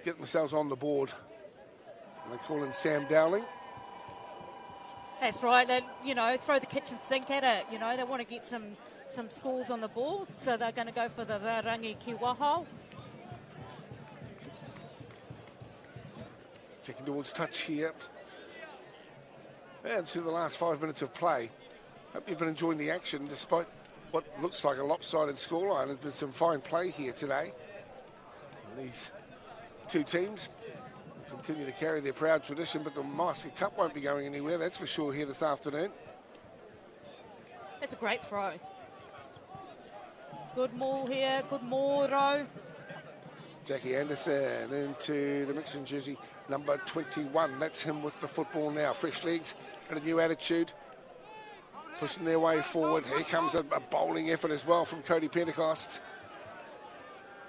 get themselves on the board. And they call in Sam Dowling. That's right. They, throw the kitchen sink at it. They want to get some scores on the board, so they're going to go for the rangi ki waho. Checking towards touch here. And through the last 5 minutes of play. Hope you've been enjoying the action despite what looks like a lopsided scoreline. There's been some fine play here today. And these two teams continue to carry their proud tradition, but the Master Cup won't be going anywhere, that's for sure, here this afternoon. That's a great throw. Good maul here, good maul. Jackie Anderson into the mixing jersey, number 21. That's him with the football now. Fresh legs and a new attitude. Pushing their way forward. Here comes a bowling effort as well from Cody Pentecost.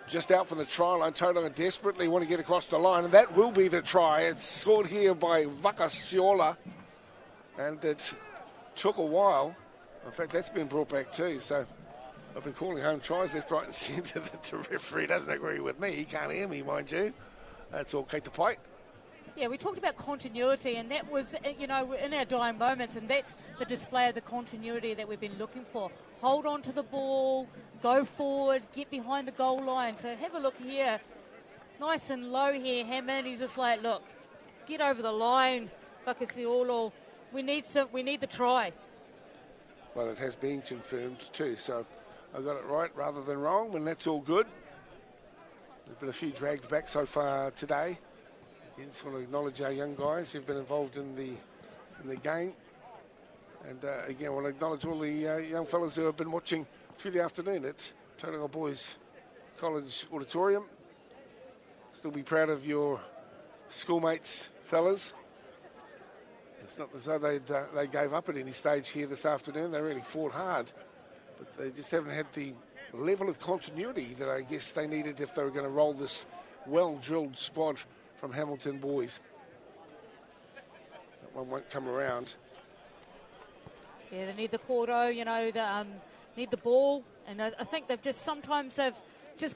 Just out from the try line. Tauranga desperately want to get across the line, and that will be the try. It's scored here by Vakasiola, and it took a while. In fact, that's been brought back too. So I've been calling home tries left, right and centre. The referee doesn't agree with me. He can't hear me, mind you. That's all Kate the Pike. Yeah, we talked about continuity, and that was, in our dying moments, and that's the display of the continuity that we've been looking for. Hold on to the ball, go forward, get behind the goal line. So have a look here. Nice and low here, Hammond. He's just like, look, get over the line, Vakasiolo. We need the try. Well, it has been confirmed too, so I got it right rather than wrong, and that's all good. There's been a few dragged back so far today. I just want to acknowledge our young guys who've been involved in the game. And again, I want to acknowledge all the young fellas who have been watching through the afternoon at Tauranga Boys College Auditorium. Still be proud of your schoolmates, fellas. It's not as though they gave up at any stage here this afternoon. They really fought hard. But they just haven't had the level of continuity that I guess they needed if they were going to roll this well-drilled squad from Hamilton Boys. That one won't come around. Yeah, they need the Porto, need the ball. And I think they've just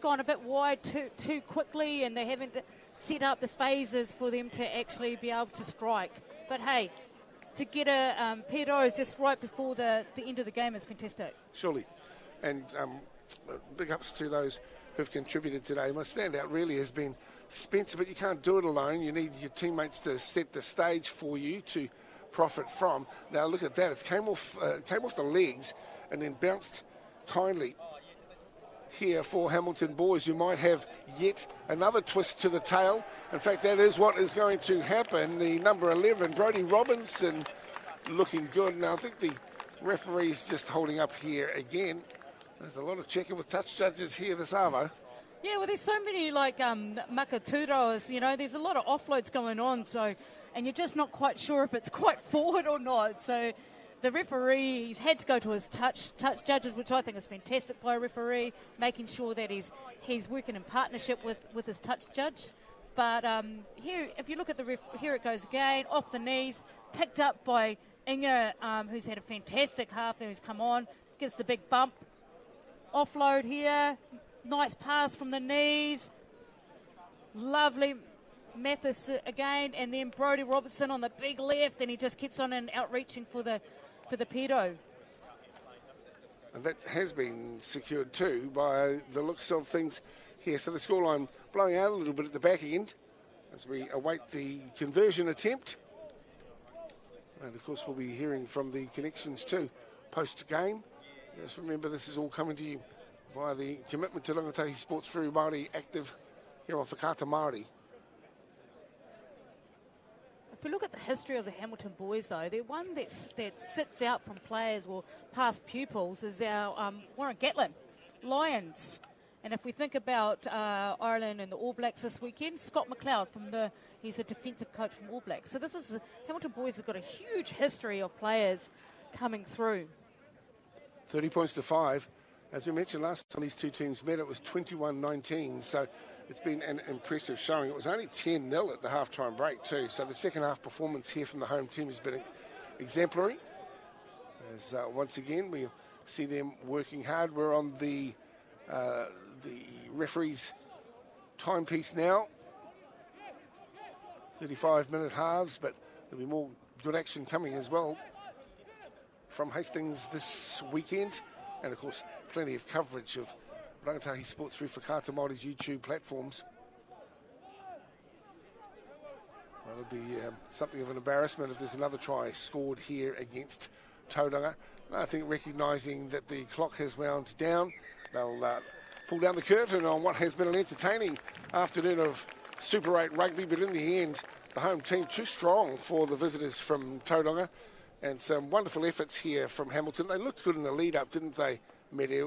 gone a bit wide too quickly, and they haven't set up the phases for them to actually be able to strike. But hey, to get a Pedro just right before the end of the game is fantastic. Surely. And big ups to those who've contributed today. My standout really has been Spencer, but you can't do it alone. You need your teammates to set the stage for you to profit from. Now look at that. It came off the legs and then bounced kindly here for Hamilton Boys, who might have yet another twist to the tail. In fact, that is what is going to happen. The number 11, Brodie Robinson, looking good. Now I think the referee's just holding up here again. There's a lot of checking with touch judges here this hour. Yeah, well, there's so many makaturos, there's a lot of offloads going on, and you're just not quite sure if it's quite forward or not. So the referee, he's had to go to his touch judges, which I think is fantastic by a referee, making sure that he's working in partnership with his touch judge. But here, if you look at here it goes again, off the knees, picked up by Inga, who's had a fantastic half there, who's come on, gives the big bump. Offload here, nice pass from the knees, lovely Mathis again, and then Brodie Robertson on the big left, and he just keeps on and outreaching for the pedo. And that has been secured too by the looks of things here. So the scoreline blowing out a little bit at the back end as we await the conversion attempt. And of course we'll be hearing from the connections too post-game. Just remember, this is all coming to you via the commitment to Rangatahi Sports through Māori Active here on Whakata Māori. If we look at the history of the Hamilton Boys, though, the one that sits out from players or past pupils is our Warren Gatlin, Lions. And if we think about Ireland and the All Blacks this weekend, Scott McLeod he's a defensive coach from All Blacks. So Hamilton Boys have got a huge history of players coming through. 30 points to 5. As we mentioned last time these two teams met, it was 21-19. So it's been an impressive showing. It was only 10-0 at the halftime break too, so the second half performance here from the home team has been exemplary. As once again we see them working hard. We're on the referee's timepiece now. 35-minute halves, but there'll be more good action coming as well from Hastings this weekend, and of course plenty of coverage of Rangatahi Sports through Whakata Māori's YouTube platforms. Well, it'll be something of an embarrassment if there's another try scored here against Tauranga. I think recognising that the clock has wound down, they'll pull down the curtain on what has been an entertaining afternoon of Super 8 rugby, but in the end, the home team too strong for the visitors from Tauranga, and some wonderful efforts here from Hamilton. They looked good in the lead-up, didn't they, Medi?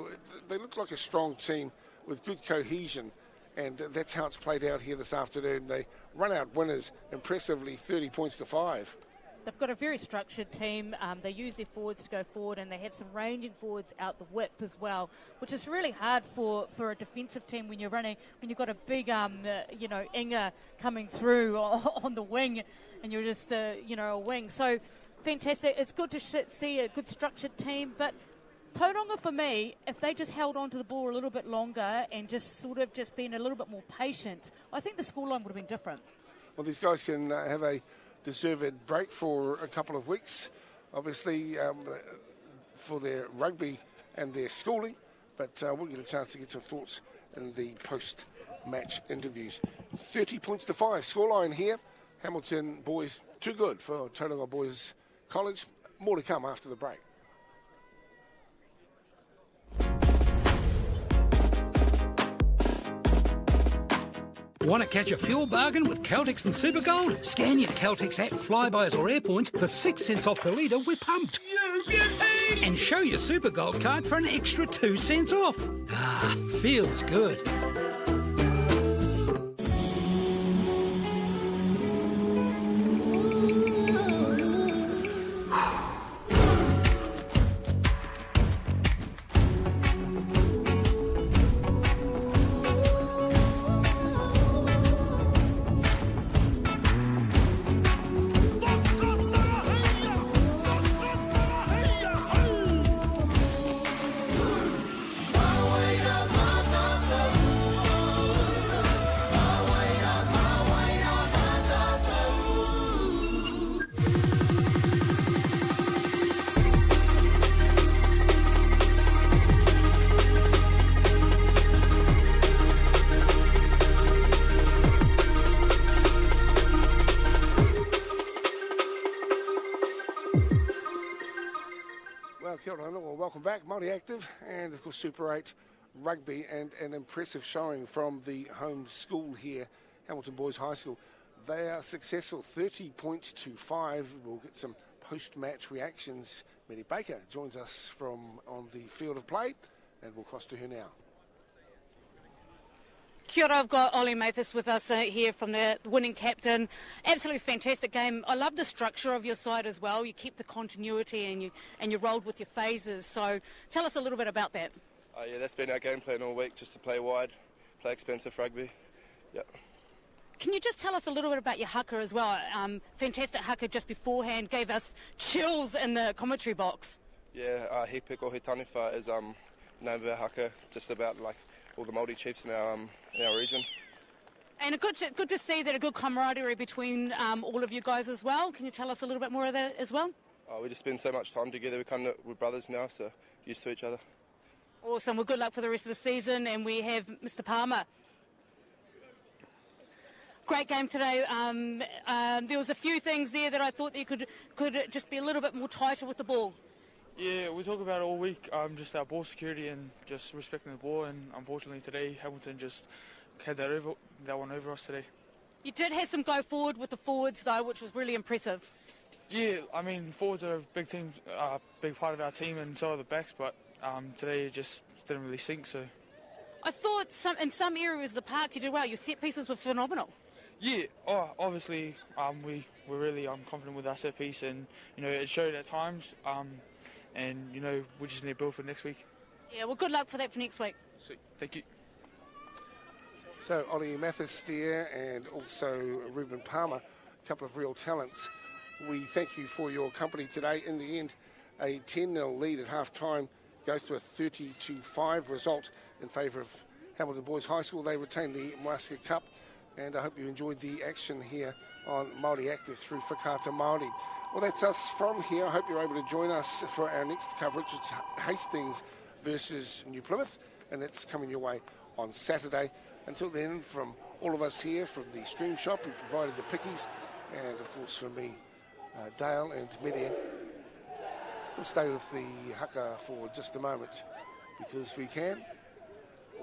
They looked like a strong team with good cohesion, and that's how it's played out here this afternoon. They run out winners impressively, 30 points to 5. They've got a very structured team. They use their forwards to go forward, and they have some ranging forwards out the width as well, which is really hard for a defensive team when you're running, when you've got a big, Inga coming through on the wing, and you're just, a wing. So fantastic. It's good to see a good structured team, but Tauranga, for me, if they just held on to the ball a little bit longer and just sort of just been a little bit more patient, I think the scoreline would have been different. Well, these guys can have a deserved break for a couple of weeks, obviously, for their rugby and their schooling, but we'll get a chance to get some thoughts in the post-match interviews. 30 points to 5 scoreline here. Hamilton boys too good for Tauranga Boys College. More to come after the break. Want to catch a fuel bargain with Caltex and Supergold? Scan your Caltex app, Flybuys or Airpoints for 6 cents off per litre with Pumped. And show your Supergold card for an extra 2 cents off. Ah, feels good. Welcome back, Multi-Active, and of course Super 8 rugby, and an impressive showing from the home school here, Hamilton Boys High School. They are successful, 30 points to 5. We'll get some post-match reactions. Medi Baker joins us from on the field of play, and we'll cross to her now. Kia ora, I've got Ollie Mathis with us here from the winning captain. Absolutely fantastic game. I love the structure of your side as well. You keep the continuity and you rolled with your phases. So tell us a little bit about that. Yeah, that's been our game plan all week, just to play wide, play expensive rugby. Yeah. Can you just tell us a little bit about your haka as well? Fantastic haka just beforehand, gave us chills in the commentary box. Yeah, he piko he taniwha is name of our haka, just about like all the Māori chiefs in our region. And good to see that a good camaraderie between all of you guys as well. Can you tell us a little bit more of that as well? We just spend so much time together. We're brothers now, so used to each other. Awesome. Well, good luck for the rest of the season. And we have Mr. Palmer. Great game today. There was a few things there that I thought you could just be a little bit more tighter with the ball. Yeah, we talk about it all week, just our ball security and just respecting the ball, and unfortunately today Hamilton just had that one over us today. You did have some go forward with the forwards though, which was really impressive. Yeah, I mean forwards are a big team, big part of our team, and so are the backs, but today it just didn't really sink. So I thought in some areas of the park you did well. Your set pieces were phenomenal. Yeah, obviously we're really confident with our set piece, and it showed at times. And, we just need to build for next week. Yeah, well, good luck for that for next week. Sweet. Thank you. So Ollie Mathis there and also Ruben Palmer, a couple of real talents. We thank you for your company today. In the end, a 10-0 lead at half-time goes to a 30-5 result in favour of Hamilton Boys High School. They retain the Maska Cup, and I hope you enjoyed the action here on Māori Active through Whakaata Māori. Well, that's us from here. I hope you're able to join us for our next coverage. It's Hastings versus New Plymouth, and that's coming your way on Saturday. Until then, from all of us here from the Stream Shop, who provided the pickies, and of course from me, Dale and Media, we'll stay with the haka for just a moment because we can,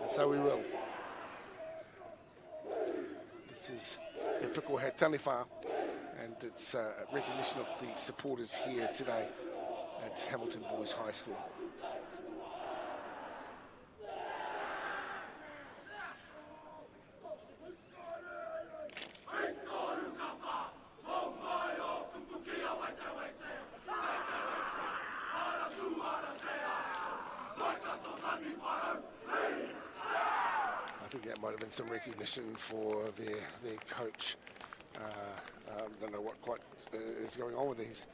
and so we will. This is the Piko He Taniwha, and it's a recognition of the supporters here today at Hamilton Boys High School. I think that might have been some recognition for their coach. Don't know what quite is going on with his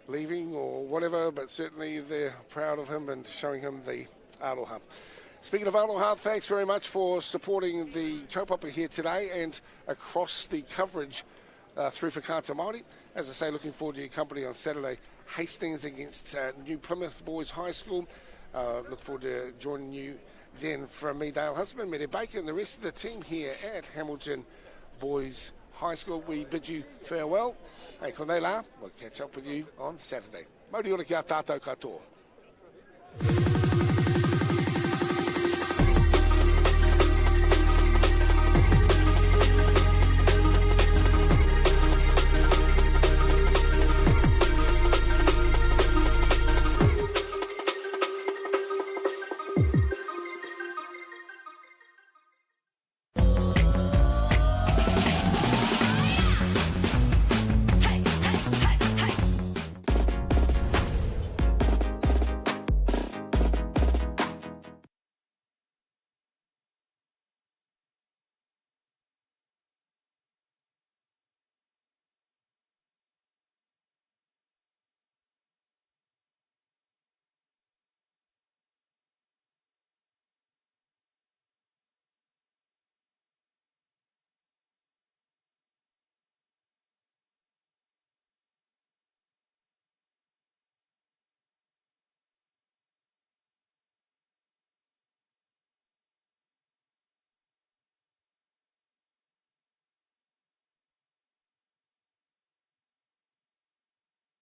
leaving or whatever, but certainly they're proud of him and showing him the aroha. Speaking of aroha, thanks very much for supporting the kaupapa here today and across the coverage through Whakaata Māori. As I say, looking forward to your company on Saturday. Hastings against New Plymouth Boys High School. Look forward to joining you then. From me, Dale Husband, Mede Baker, and the rest of the team here at Hamilton Boys High School, we bid you farewell. Hey, konei la, we'll catch up with you on Saturday. Mauri ora ki a tātou katoa.